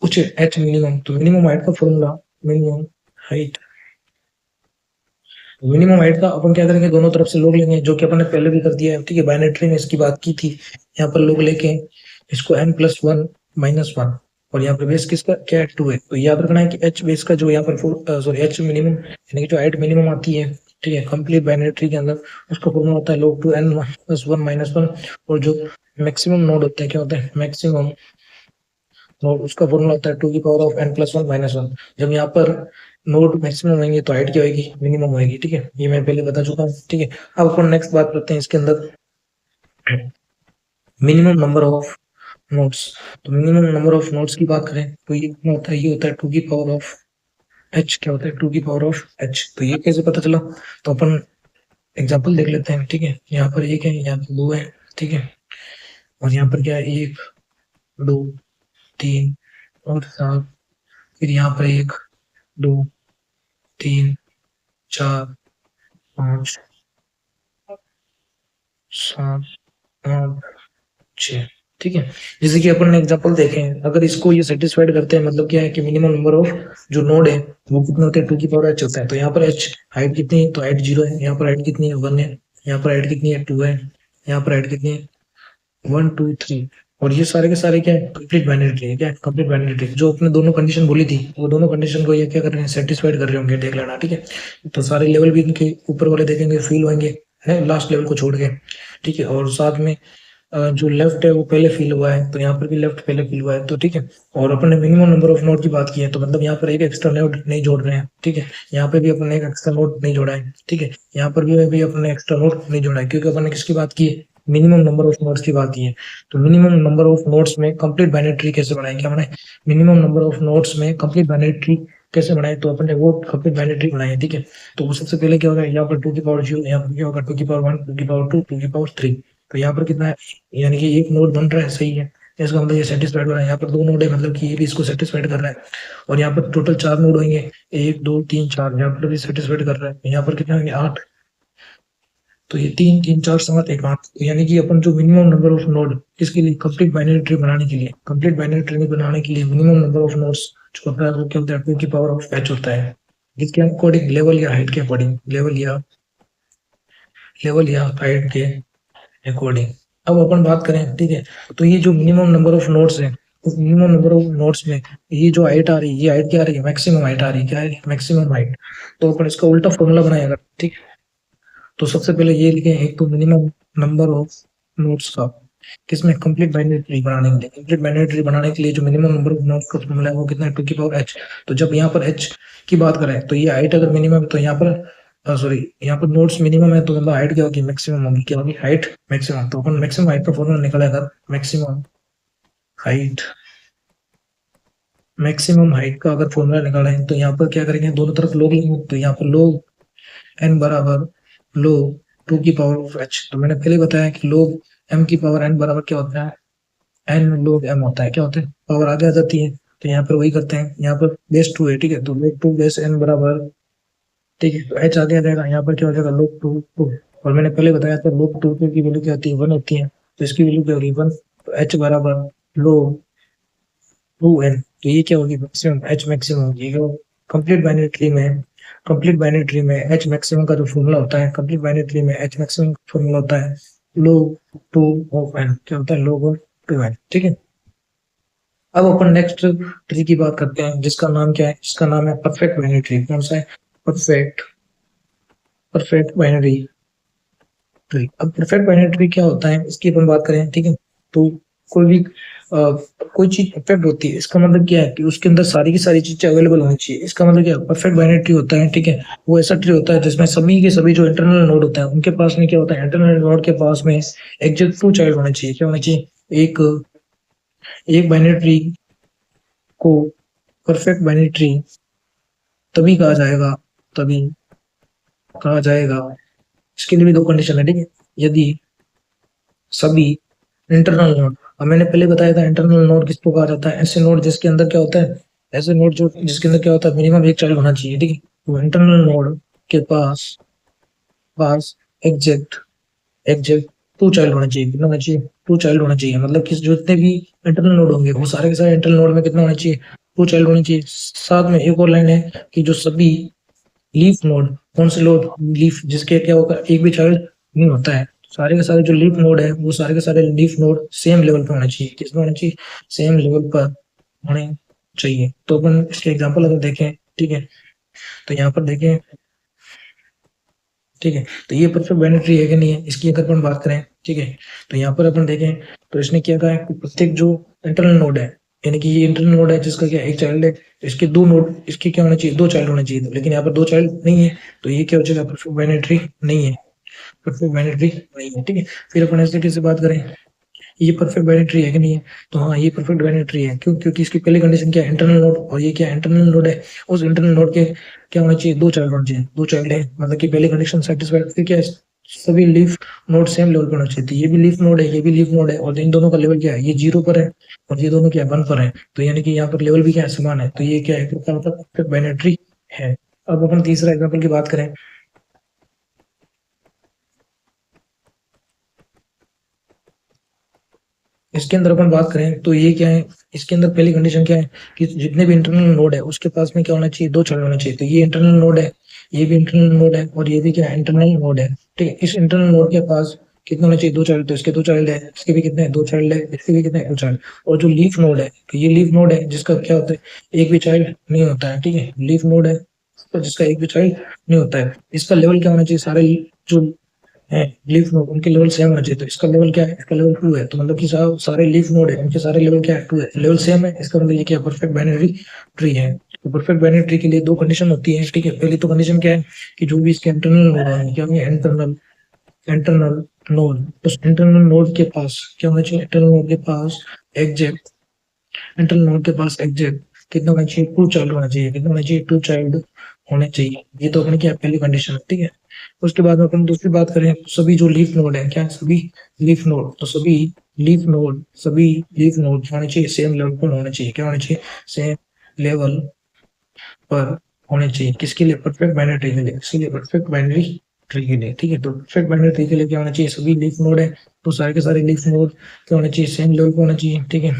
पूछे, h मिनिमम, तो मिनिमम हाइट का formula, minimum height, minimum height का अपन क्या करेंगे, दोनों तरफ से लोग लेंगे, जो कि अपन ने पहले भी कर दिया है, ठीक है। बाइनरी ट्री में इसकी बात की थी। यहाँ पर लोग लेके इसको n प्लस 1 माइनस 1, और यहाँ पर बेस किसका क्या है, 2 है। तो याद रखना है कि h बेस का जो यहाँ पर सॉरी h मिनिमम यानी कि जो हाइट मिनिमम आती है, ठीक है, कंप्लीट बाइनरी ट्री के अंदर, उसका फॉर्मूला होता है log 2 n प्लस 1 माइनस 1। और जो मैक्सिमम नोड होते हैं, क्या होता है, मैक्सिमम नोड, उसका फॉर्मूला होता है 2 की power of n plus 1 minus 1। जब यहाँ पर नोड मैक्सिमम होंगे तो हाइट क्या होगी, मिनिमम होगी, ठीक है। ये मैं पहले बता चुका हूँ, ठीक है। अब अपन नेक्स्ट बात करते हैं इसके अंदर मिनिमम नंबर ऑफ नोड्स। तो मिनिमम नंबर ऑफ नोड्स की बात करें तो ये कितना होता है, ये होता है 2 की पावर ऑफ h। क्या होता है, 2 की पावर ऑफ h। तो ये कैसे पता चला, तो अपन एग्जांपल देख लेते हैं, ठीक है। यहाँ पर 1 है, यहाँ पर 2 है, ठीक है, और यहाँ पर क्या है, 1 2 3 और 7, फिर यहाँ पर 1 2 3 4 5 7 8 6, ठीक है। जैसे कि अपन ने एग्जांपल देखे हैं, अगर इसको ये सेटिस्फाइड करते हैं, मतलब क्या है कि मिनिमम नंबर ऑफ जो नोड है वो कितने होते हैं, 2 की पावर h होता है। तो यहाँ पर h हाइट कितनी है, तो हाइट 0 है, यहाँ पर हाइट कितनी है, 1 है, यहाँ पर हाइट कितनी है, 2 है, यहाँ पर हाइट कितनी है, 1 2 3, और ये सारे के सारे क्या है, कंप्लीट बाइनरी ट्री है। क्या कंप्लीट बाइनरी ट्री, जो अपने दोनों कंडीशन बोली थी वो दोनों कंडीशन को ये क्या कर रहे हैं, सेटिस्फाइड कर रहे होंगे, देख लेना। ठीक है, तो सारे लेवल भी इनके ऊपर वाले देखेंगे फील होंगे है, लास्ट लेवल को छोड़ के। ठीक है, और साथ में जो लेफ्ट है वो पहले फील हुआ है, तो यहाँ पर भी लेफ्ट पहले फील हुआ है, तो ठीक है। और अपन ने मिनिमम नंबर ऑफ नोड की बात की है, तो मतलब यहाँ पर एक एक्स्ट्रा नोड नहीं जोड़ रहे हैं। ठीक है, यहाँ पे भी अपन ने एक एक्स्ट्रा नोड नहीं जोड़ा है। ठीक है, यहाँ पर भी अपन ने एक्स्ट्रा नोड नहीं जोड़ा है, क्योंकि अपन ने किसकी बात की है, मिनिमम नंबर ऑफ नोड्स की बात की है। तो मिनिमम नंबर ऑफ नोड्स में कंप्लीट बाइनरी ट्री कैसे बनाएंगे हमने, मिनिमम नंबर ऑफ नोड्स में कंप्लीट बाइनरी ट्री कैसे बनाए, तो अपन ने वो कंप्लीट बाइनरी ट्री बनाई है। ठीक है, तो वो सबसे पहले क्या होगा, यहाँ पर 2 की पावर 0, यहाँ पर क्या होगा 2 की पावर 1, 2 की पावर 2, 2 की पावर 3। तो यहाँ पर कितना है, यानी कि एक नोड बन रहा है, सही है, इसका मतलब ये सेटिस्फाइड हो रहा है। यहाँ पर 2 नोड है, मतलब कि ये भी इसको सेटिस्फाइड कर रहा है। और यहाँ पर टोटल 4 नोड होंगे, 1 2 3 4, यहाँ पर भी सेटिस्फाइड कर रहा है। यहाँ पर कितने होंगे, 8। तो ये 3 3 4 7 1 8, तो यानी कि अपन जो मिनिमम नंबर ऑफ नोड किसके लिए, कंप्लीट बाइनरी ट्री बनाने के लिए, कंप्लीट बाइनरी ट्री बनाने के लिए मिनिमम नंबर ऑफ नोड्स जो होता है वो क्या होता है, 2 की पावर ऑफ h होता है। इसके अकॉर्डिंग लेवल या हाइट के अकॉर्डिंग, लेवल या हाइट के अकॉर्डिंग। अब अपन बात करें, ठीक है, तो ये जो मिनिमम नंबर ऑफ नोड्स है, उस मिनिमम नंबर ऑफ नोड्स में ये जो हाइट आ रही है, ये हाइट क्या आ रही है, मैक्सिमम हाइट आ रही है। क्या है, मैक्सिमम हाइट। तो अपन इसका उल्टा फॉर्मूला बनाएगा। ठीक, तो सबसे पहले ये लिखें, एक तो मिनिमम नंबर ऑफ नोड्स का, किसमें, कंप्लीट बाइनरी ट्री बनाने के लिए। कंप्लीट बाइनरी ट्री बनाने के लिए जो मिनिमम नंबर ऑफ नोड्स का फॉर्मूला है वो कितना है, 2 की पावर h। तो जब यहाँ पर h की बात करें, तो ये हाइट अगर मिनिमम है तो यहाँ पर सॉरी, यहाँ पर नोड्स मिनिमम है, तो मतलब हाइट क्या होगी, मैक्सिमम होगी। क्या होगी, हाइट मैक्सिमम। तो अपन मैक्सिमम हाइट का फॉर्मूला निकालेगा, मैक्सिमम हाइट, मैक्सिमम हाइट का अगर फॉर्मूला निकाला है, तो यहाँ पर क्या करेंगे, दोनों तरफ लोग लेंगे, तो यहाँ पर लोग n बराबर लोग 2 की पावर ऑफ h। तो मैंने पहले बताया कि लोग m की पावर n बराबर क्या होता है, n लोग m होता है। क्या होता है, पावर आगे आ जाती है, तो यहाँ पर वही करते हैं, यहाँ पर बेस 2 है। ठीक है, तो लोग 2 बेस n बराबर, ठीक है, तो h आगे आ जाएगा, यहाँ पर क्या हो जाएगा, लोग 2 2। और मैंने पहले बताया था लोग 2 की वैल्यू क्या होती है, 1 होती है, तो इसकी वैल्यू क्या होगी, 1। तो h बराबर लोग 2n। तो ये क्या होगी, मैक्सिमम, h मैक्सिमम होगी। कंप्लीट बाइनरी ट्री में, कंप्लीट बाइनरी ट्री में h मैक्सिमम का जो फॉर्मूला होता है, कंप्लीट बाइनरी ट्री में h मैक्सिमम फॉर्मूला होता है log 2 ऑफ n। क्या होता है, log 2n। ठीक है, अब अपन नेक्स्ट ट्री की बात करते हैं, जिसका नाम क्या है, इसका नाम है परफेक्ट बाइनरी ट्री। कौन सा है, परफेक्ट, परफेक्ट बाइनरी ट्री। अब परफेक्ट बाइनरी ट्री क्या होता है, इसकी अपन बात करें। ठीक है, तो कोई भी कोई चीज परफेक्ट होती है, इसका मतलब क्या है कि उसके अंदर सारी की सारी चीजें अवेलेबल होनी चाहिए। इसका मतलब क्या है, परफेक्ट बाइनरी ट्री होता है, ठीक है, वो ऐसा ट्री होता है जिसमें सभी के सभी जो इंटरनल नोड होता है उनके पास में क्या होता है, इंटरनल नोड के पास में एग्जैक्ट 2 चाइल्ड होने चाहिए। क्या होने चाहिए, एक एक बाइनरी ट्री को परफेक्ट बाइनरी ट्री तभी कहा जाएगा, तभी कहा जाएगा, इसके लिए भी 2 कंडीशन है। ठीक है, यदि सभी इंटरनल नोड, अब मैंने पहले बताया था इंटरनल नोड किसको कहा जाता है, ऐसे नोड जिसके अंदर क्या होता है, ऐसे नोड जो जिसके अंदर क्या होता है, मिनिमम एक चाइल्ड होना चाहिए। ठीक है, तो इंटरनल नोड के पास पास एग्जैक्ट एग्जैक्ट 2 चाइल्ड होना चाहिए। कितना होना चाहिए, 2 चाइल्ड होना चाहिए। मतलब कि जितने भी इंटरनल नोड होंगे वो सारे के सारे इंटरनल नोड में कितना होना चाहिए, 2 चाइल्ड होने चाहिए। साथ में एक और लाइन है कि जो सभी लीफ नोड, कौन से नोड, लीफ जिसके क्या होगा, एक भी चाइल्ड नहीं होता है, सारे के सारे जो लीफ नोड है वो सारे के सारे लीफ नोड सेम लेवल पे होने चाहिए। किस में होने चाहिए, सेम लेवल पर होने चाहिए। तो अपन इसके एग्जांपल अगर देखें, ठीक है, तो यहाँ पर देखें, ठीक है, तो ये परफेक्ट बाइनरी ट्री है कि नहीं है, इसकी अगर अपन बात करें, ठीक है, तो यहाँ पर अपन देखें तो इसने क्या कहा है कि प्रत्येक जो इंटरनल नोड है, यानी कि ये इंटरनल नोड है जिसका क्या एक चाइल्ड है, इसके 2 नोड, इसके क्या होना चाहिए, 2 चाइल्ड होना चाहिए, लेकिन यहाँ पर 2 चाइल्ड नहीं है, तो ये क्या हो जाएगा, परफेक्ट बाइनरी ट्री नहीं है, परफेक्ट बाइनरी ट्री नहीं है। ठीक है, फिर अपन ऐसे कैसे बात करें, ये परफेक्ट बाइनरी ट्री है कि नहीं है, तो हाँ ये परफेक्ट बाइनरी ट्री है। क्यों, क्योंकि इसकी पहली कंडीशन क्या है, इंटरनल नोड, और ये क्या इंटरनल नोड है, उस इंटरनल नोड के क्या होना चाहिए, 2 चाइल्ड होना चाहिए, 2 चाइल्ड है, मतलब कि पहली कंडीशन सेटिस्फाइड। फिर क्या है, सभी लीफ नोड सेम लेवल पर होना चाहिए। तो ये भी लीफ नोड है, ये भी लीफ नोड है, और इन दोनों का लेवल क्या है, ये 0 पर है और ये दोनों क्या है, 1 पर है, तो यानी कि यहाँ पर लेवल भी क्या है, समान है। तो ये क्या है, परफेक्ट बाइनरी ट्री है। अब अपन तीसरा एग्जाम्पल की बात करें, इसके अंदर अपन बात करें तो ये क्या है, इसके अंदर पहली कंडीशन क्या है कि जितने भी इंटरनल नोड है उसके पास में क्या होना चाहिए, 2 चाइल्ड होना चाहिए। तो ये इंटरनल नोड है, ये भी इंटरनल नोड है, और ये भी क्या है, इंटरनल नोड है। ठीक है, इस इंटरनल नोड के पास कितने होने चाहिए, 2 चाइल्ड, तो इसके 2 चाइल्ड है, इसके भी कितने हैं, 2 चाइल्ड है, इसके भी कितने हैं, 2 चाइल्ड। और जो लीफ नोड है, तो ये लीफ नोड है जिसका क्या होता है, एक भी चाइल्ड नहीं होता है, ठीक है, लीफ नोड है तो जिसका एक भी चाइल्ड नहीं होता है। इसका लेवल क्या होना चाहिए, सारे जो है लीफ नोड उनके लेवल सेम होना चाहिए, तो इसका लेवल क्या है, इसका लेवल 2 है, तो मतलब कि सारे लीफ नोड है उनके सारे लेवल क्या है, 2 है, लेवल सेम है, इसका मतलब ये क्या परफेक्ट बाइनरी ट्री है। तो परफेक्ट बाइनरी ट्री के लिए 2 कंडीशन होती है, ठीक है। पहली तो कंडीशन क्या है कि जो भी इसके इंटरनल नोड है, क्या होंगे, इंटरनल इंटरनल नोड, उस इंटरनल नोड के पास क्या होना चाहिए, इंटरनल नोड के पास एग्जैक्ट इंटरनल नोड के पास एग्जैक्ट कितना होना चाहिए, 2 चाइल्ड होना चाहिए, कितना होना चाहिए, 2 चाइल्ड होने चाहिए। ये तो अपने क्या पहली कंडीशन है, ठीक है। उसके बाद में अपन दूसरी बात करें, सभी जो लीफ नोड है, क्या सभी लीफ नोड, तो सभी लीफ नोड होने चाहिए सेम लेवल पर होने चाहिए, क्या होने चाहिए, सेम लेवल पर होने चाहिए, किसके लिए, परफेक्ट बाइनरी ट्री के लिए, इसलिए परफेक्ट बाइनरी ट्री के लिए, ठीक है। तो परफेक्ट बाइनरी ट्री के लिए क्या होना चाहिए, सभी लीफ नोड है तो सारे के सारे लीफ नोड क्या होने चाहिए, सेम लेवल पे होना चाहिए, ठीक है,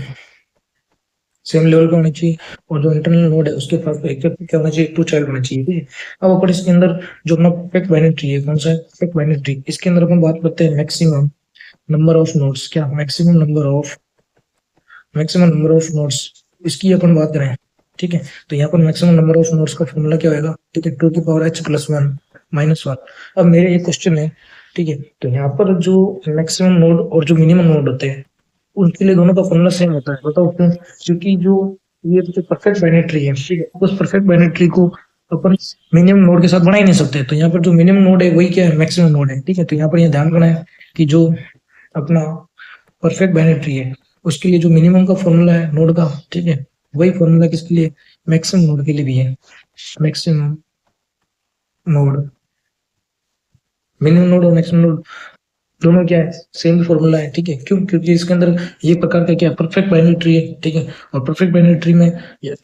सेम लेवल पे होनी चाहिए। और जो इंटरनल नोड है उसके पास एक क्या होना चाहिए, 2 चाइल्ड होना चाहिए, ठीक है। अब अपन इसके अंदर जो अपना परफेक्ट बाइनरी ट्री है, कौन सा है, परफेक्ट बाइनरी ट्री, इसके अंदर अपन बात करते हैं मैक्सिमम नंबर ऑफ नोड्स, क्या मैक्सिमम नंबर ऑफ नोड्स, इसकी अपन बात करें, ठीक है। तो यहाँ पर मैक्सिमम नंबर ऑफ नोड्स का फॉर्मूला क्या होगा, ठीक है, 2 की पावर h+1 -1। अब मेरे एक क्वेश्चन है, ठीक है, तो यहाँ पर जो मैक्सिमम नोड और जो मिनिमम नोड होते हैं उनके लिए दोनों का फॉर्मूला सेम होता है, बताओ क्यों, क्योंकि जो ये जो परफेक्ट बाइनरी ट्री है, ठीक है, उस परफेक्ट बाइनरी ट्री को अपन मिनिमम नोड के साथ बना ही नहीं सकते, तो यहाँ पर जो मिनिमम नोड है वही क्या है, मैक्सिमम नोड है, ठीक है। तो यहाँ पर ये ध्यान रखना है कि जो अपना परफेक्ट बाइनरी ट्री है उसके लिए जो मिनिमम का फॉर्मूला है नोड का, ठीक है, वही फॉर्मूला किसके लिए, मैक्सिमम नोड के लिए भी है। मैक्सिमम नोड, मिनिमम नोड और मैक्सिमम नोड दोनों क्या है, सेम फॉर्मूला है, ठीक है। क्यों, क्योंकि इसके अंदर ये प्रकार का क्या परफेक्ट बाइनरी ट्री है, ठीक है, और परफेक्ट बाइनरी ट्री में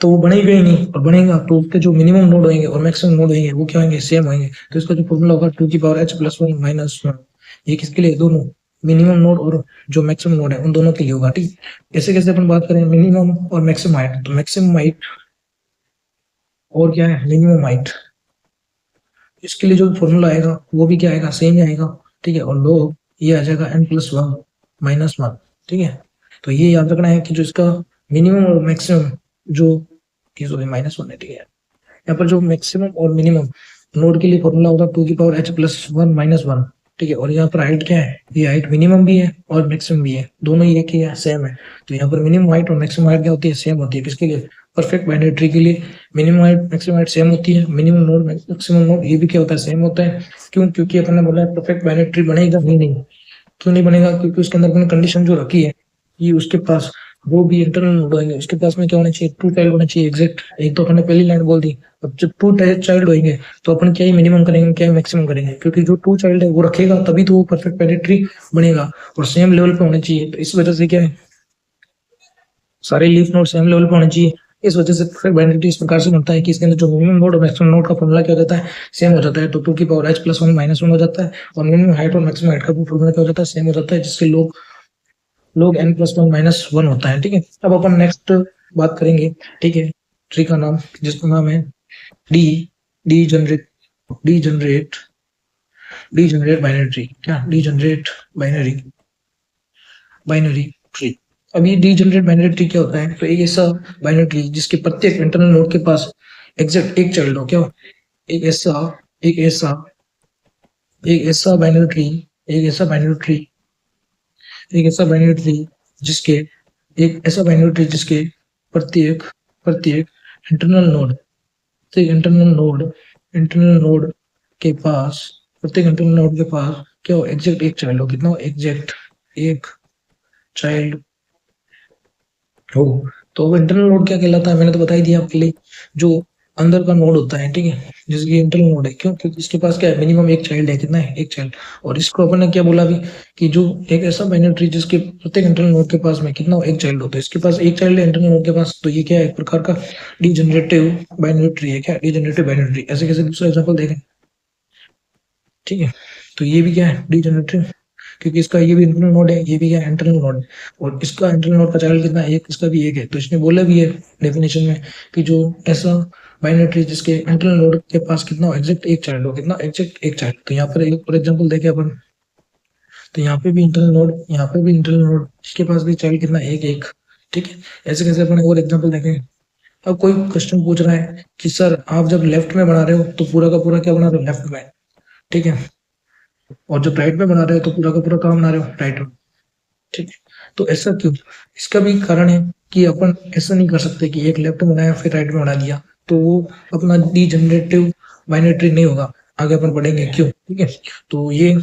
तो वो बनेगा ही नहीं, और बनेगा तो उसके जो मिनिमम नोड होंगे और मैक्सिमम नोड होंगे वो क्या होंगे, सेम होंगे। तो इसका जो फॉर्मूला होगा 2 की पावर h+1 -1, ये किसके लिए, दोनों मिनिमम नोड और जो मैक्सिमम नोड है उन दोनों के लिए होगा, ठीक। कैसे कैसे अपन बात करें मिनिमम और मैक्सिमम हाइट, तो मैक्सिमम हाइट और क्या है, मिनिमम हाइट, इसके लिए जो फॉर्मूला आएगा वो भी क्या आएगा, सेम ही आएगा, ठीक है। और लोग ये आ जाएगा n+1 -1, ठीक है। तो ये याद रखना है कि जो इसका मिनिमम और मैक्सिमम जो सॉरी -1 है, ठीक है, यहाँ पर जो मैक्सिमम और मिनिमम नोड के लिए फॉर्मूला होगा 2 की पावर h+1 -1, ठीक है। और यहाँ पर हाइट क्या है, ये हाइट मिनिमम भी है और मैक्सिमम भी है, दोनों ही एक ही है, सेम है। तो यहाँ पर मिनिमम हाइट और मैक्सिमम हाइट क्या होती है, सेम होती है, किसके लिए, परफेक्ट बाइनरी ट्री के लिए minimum height maximum height same होती है, मिनिमम नोड मैक्सिमम नोड ये भी क्या होता है, सेम होता है। क्यों, क्योंकि अपन ने बोला है परफेक्ट बाइनरी ट्री बनेगा ही नहीं, क्यों नहीं बनेगा, क्योंकि उसके अंदर अपने कंडीशन जो रखी है कि उसके पास वो भी इंटरनल नोड होंगे, उसके पास में क्या होना चाहिए, 2 चाइल्ड होना चाहिए एग्जैक्ट, एक तो अपने पहली लाइन बोल दी। अब जब 2 चाइल्ड होंगे तो अपन क्या ही मिनिमम करेंगे, क्या मैक्सिमम करेंगे, क्योंकि जो 2 चाइल्ड है वो रखेगा तभी तो वो परफेक्ट बाइनरी ट्री बनेगा, और सेम लेवल पे होने चाहिए। तो इस वजह से क्या है, सारे लीफ नोड सेम लेवल पे होने चाहिए। इस वजह से परफेक्ट बाइनरी ट्री इस प्रकार से बनता है कि इसके अंदर जो मिनिमम नोड और मैक्सिमम नोड का फॉर्मूला क्या हो जाता है, सेम हो जाता है। तो 2 की पावर h+1 -1 हो जाता है, और मिनिमम हाइट और मैक्सिमम हाइट का भी फॉर्मूला क्या हो जाता है, सेम हो जाता है, जिससे लोग n+1 -1 होता है, ठीक है। अब अपन नेक्स्ट बात करेंगे, ठीक है, ट्री का नाम, जिसका नाम है D degenerate degenerate degenerate binary tree, क्या degenerate binary binary tree. अब ये डी जनरेट बाइनरी ट्री क्या होता है, तो एक ऐसा बाइनरी ट्री जिसके प्रत्येक इंटरनल नोड के पास एग्जैक्ट एक चाइल्ड हो, क्या हो? एक ऐसा एक ऐसा एक ऐसा बाइनरी ट्री एक ऐसा बाइनरी ट्री एक ऐसा बाइनरी ट्री जिसके एक ऐसा बाइनरी ट्री जिसके प्रत्येक प्रत्येक इंटरनल नोड प्रत्येक इंटरनल नोड के पास प्रत्येक इंटरनल नोड के पास क्या हो, एग्जैक्ट एक चाइल्ड हो, कितना हो, एग्जैक्ट एक चाइल्ड हो। तो वो इंटरनल नोड क्या कहलाता है, मैंने तो बता ही दिया आपके लिए, जो अंदर का नोड होता है, ठीक है, जिसकी इंटरनल नोड है। क्यों, क्योंकि इसके पास क्या है, मिनिमम एक चाइल्ड है, कितना है, एक चाइल्ड। और इसको अपन ने क्या बोला अभी कि जो एक ऐसा बाइनरी ट्री जिसके प्रत्येक इंटरनल नोड के पास में कितना हो, एक चाइल्ड होता है, इसके पास एक चाइल्ड है इंटरनल नोड के पास, तो ये क्या है, एक प्रकार का डीजनरेटिव बाइनरी ट्री है, क्या डीजनरेटिव बाइनरी ट्री। ऐसे कैसे दूसरा एग्जाम्पल देखें, ठीक है। तो ये भी क्या है, डीजनरेटिव, क्योंकि इसका ये भी इंटरनल नोड है, ये भी क्या है, इंटरनल नोड है, और इसका इंटरनल नोड का चाइल्ड कितना है, एक, इसका भी एक है। तो इसने बोला भी है डेफिनेशन में कि जो ऐसा बाइनरी ट्री जिसके इंटरनल नोड के पास कितना हो, एग्जैक्ट एक चाइल्ड हो, कितना, एग्जैक्ट एक चाइल्ड। तो यहाँ पर एक और एग्जांपल देखे अपन, तो यहाँ पे भी इंटरनल नोड, यहाँ पे भी इंटरनल नोड, इसके पास भी चाइल्ड कितना, एक एक। ठीक है, ऐसे कैसे अपन और एग्जांपल देखेंगे। अब कोई क्वेश्चन पूछ रहा है कि सर आप जब लेफ्ट में बना रहे हो तो पूरा का पूरा क्या बना रहे हो, लेफ्ट में। ठीक है, और जब राइट में बना रहे हो तो पूरा का पूरा कहाँ बना रहे हो, राइट में। ठीक है, तो ऐसा क्यों, इसका भी कारण है कि अपन ऐसा नहीं कर सकते कि एक लेफ्ट में बनाया फिर राइट में बना दिया, तो वो अपना डीजनरेटिव बाइनरी नहीं होगा। आगे अपन पढ़ेंगे क्यों। ठीक है, तो ये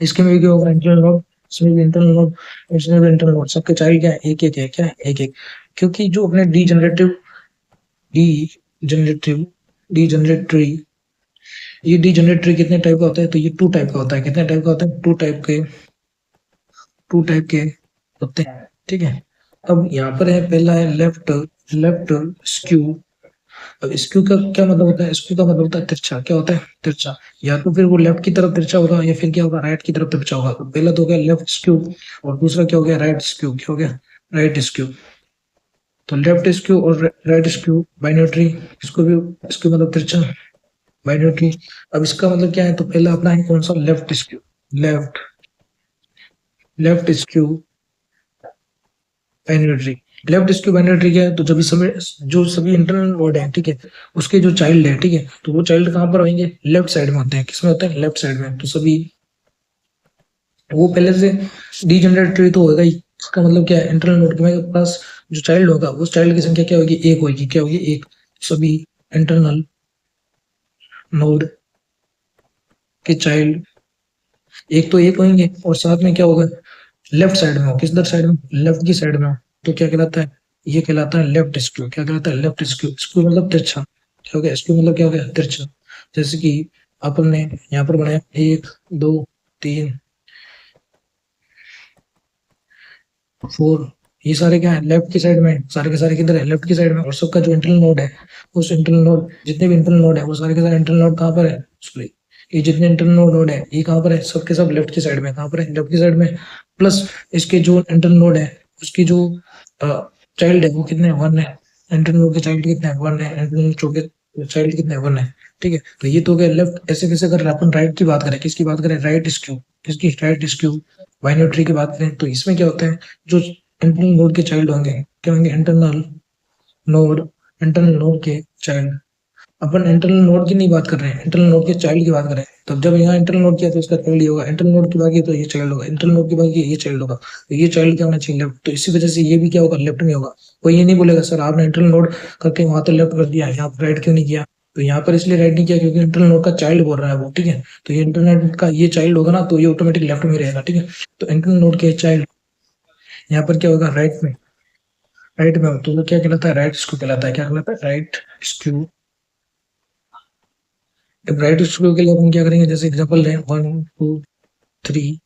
इसके में भी क्या होगा, इंटरनल नोड, इसमें भी इंटरनल नोड, इसमें भी इंटरनल नोड, सबके चाइल्ड क्या है, एक एक है, क्या है, एक एक। क्योंकि जो अपने डी जनरेटिव डी जनरेटरी ये डी जनरेटरी कितने टाइप का होता है, तो ये टू टाइप का होता है। कितने टाइप का होता है, टू टाइप के होते हैं। ठीक है, अब यहाँ पर है, पहला है लेफ्ट लेफ्ट स्क्यू। अब स्क्यू का क्या मतलब होता है, स्क्यू का मतलब होता है तिरछा। क्या होता है, तिरछा। या तो फिर वो लेफ्ट की तरफ तिरछा होगा या फिर क्या होगा, राइट की तरफ तिरछा होगा। तो पहला तो हो गया लेफ्ट स्क्यू, और दूसरा क्या हो गया, राइट स्क्यू। क्या हो गया, राइट स्क्यू। तो लेफ्ट स्क्यू और राइट स्क्यू बाइनरी, इसको भी, इसको मतलब तिरछा, बाइनरी। अब इसका मतलब क्या है, तो पहला अपना है कौन सा, left skew, left left skew binary. Left skew binary क्या है, तो जब समय जो सभी इंटरनल नोड है, ठीक है, उसके जो चाइल्ड है, ठीक है, तो वो चाइल्ड कहाँ पर होंगे, लेफ्ट साइड में होते हैं। किसमें होते हैं, लेफ्ट साइड में। तो सभी वो पहले से डीजनरेटरी तो होगा ही। इसका मतलब क्या है, इंटरनल नोड के पास जो चाइल्ड होगा उस चाइल्ड की संख्या क्या होगी, एक होगी। क्या होगी, एक। सभी इंटरनल नोड के चाइल्ड एक तो एक होंगे, और साथ में क्या होगा, लेफ्ट साइड में हो। किस दर साइड में, लेफ्ट की साइड में हो। तो क्या कहलाता है, ये कहलाता है लेफ्ट स्क्यू। क्या कहलाता है, लेफ्ट स्क्यू। स्क्यू मतलब तिरछा। क्या हो गया, स्क्यू मतलब क्या हो गया, तिरछा। जैसे कि अपन ने यहाँ पर बनाया 1 2 3 4, ये सारे क्या है, लेफ्ट की साइड में। सारे के सारे किधर है, लेफ्ट की साइड में। और सबका जो इंटरनल नोड है, उस इंटरनल नोड, जितने भी इंटरनल नोड है वो सारे के सारे इंटरनल नोड कहाँ पर है, सॉरी, ये जितने इंटरनल नोड है ये कहाँ पर है, सबके सब लेफ्ट की साइड में। कहाँ पर है, लेफ्ट की साइड में। प्लस इसके जो इंटरनल नोड है उसकी जो चाइल्ड है वो कितने, 1 है। इंटरनल नोड के चाइल्ड कितने हैं, 1 है। इंटरनल के चाइल्ड कितने, 1 है। ठीक है, तो ये तो हो गया लेफ्ट। ऐसे कैसे अगर अपन राइट की बात करें, किसकी बात करें, राइट स्क्यू। किसकी, राइट स्क्यू बाइनरी की बात करें, तो इसमें क्या होता है, जो इंटरनल नोड के चाइल्ड होंगे, क्या होंगे, नोड इंटरनल नोड के चाइल्ड। अपन इंटरनल नोड की नहीं बात कर रहे हैं, इंटरनल नोड के चाइल्ड की बात कर रहे हैं। तो जब यहाँ इंटरनल नोड किया तो इसका चाइल्ड ये होगा। इंटरनल नोड की बात की तो ये चाइल्ड होगा। इंटरनल नोड की बात की ये चाइल्ड होगा। तो ये चाइल्ड क्या होना चाहिए, लेफ्ट। तो इसी वजह से ये भी क्या होगा, लेफ्ट में होगा। कोई ये नहीं बोलेगा सर आपने इंटरनल नोड करके वहां तो लेफ्ट कर दिया, यहाँ पर राइट क्यों नहीं किया। तो यहाँ पर इसलिए राइट नहीं किया क्योंकि इंटरनल नोड का चाइल्ड बोल रहा है वो। ठीक है, तो ये इंटरनेट का ये चाइल्ड होगा ना, तो ये ऑटोमेटिक लेफ्ट में रहेगा। ठीक है, तो इंटरनल नोड के चाइल्ड यहाँ पर क्या होगा, राइट में। राइट में हो तो वो क्या कहलाता है, राइट स्क्यू कहलाता है। क्या कहलाता है, राइट स्क्यू। अब राइट स्क्यू के लिए अपन क्या करेंगे, जैसे एग्जांपल लें 1 2 3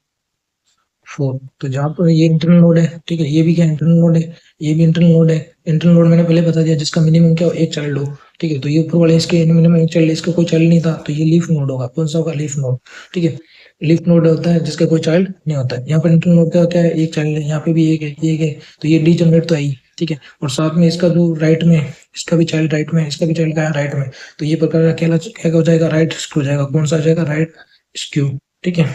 4। तो जहाँ पर ये इंटरनल नोड है, ठीक है, ये भी क्या इंटरनल नोड है, ये भी इंटरनल नोड है। इंटरनल नोड मैंने पहले बता दिया जिसका मिनिमम क्या हो, एक चाइल्ड हो। ठीक है, तो ये ऊपर वाले इसके मिनिमम एक चाइल्ड, इसका कोई चाइल्ड नहीं था, तो ये लीफ नोड होगा। कौन सा होगा, लीफ नोड। ठीक है, लीफ नोड होता है जिसका कोई चाइल्ड नहीं होता है। यहाँ पर इंटरनल नोड का क्या है, एक चाइल्ड है। यहाँ पे भी एक है, एक है। तो ये डी जनरेट तो है ही। ठीक है, और साथ में इसका जो राइट में, इसका भी चाइल्ड राइट में, इसका भी चाइल्ड का है राइट में। तो ये प्रकार का क्या हो जाएगा, राइट स्क्यू हो जाएगा। कौन सा हो जाएगा, राइट स्क्यू। ठीक है,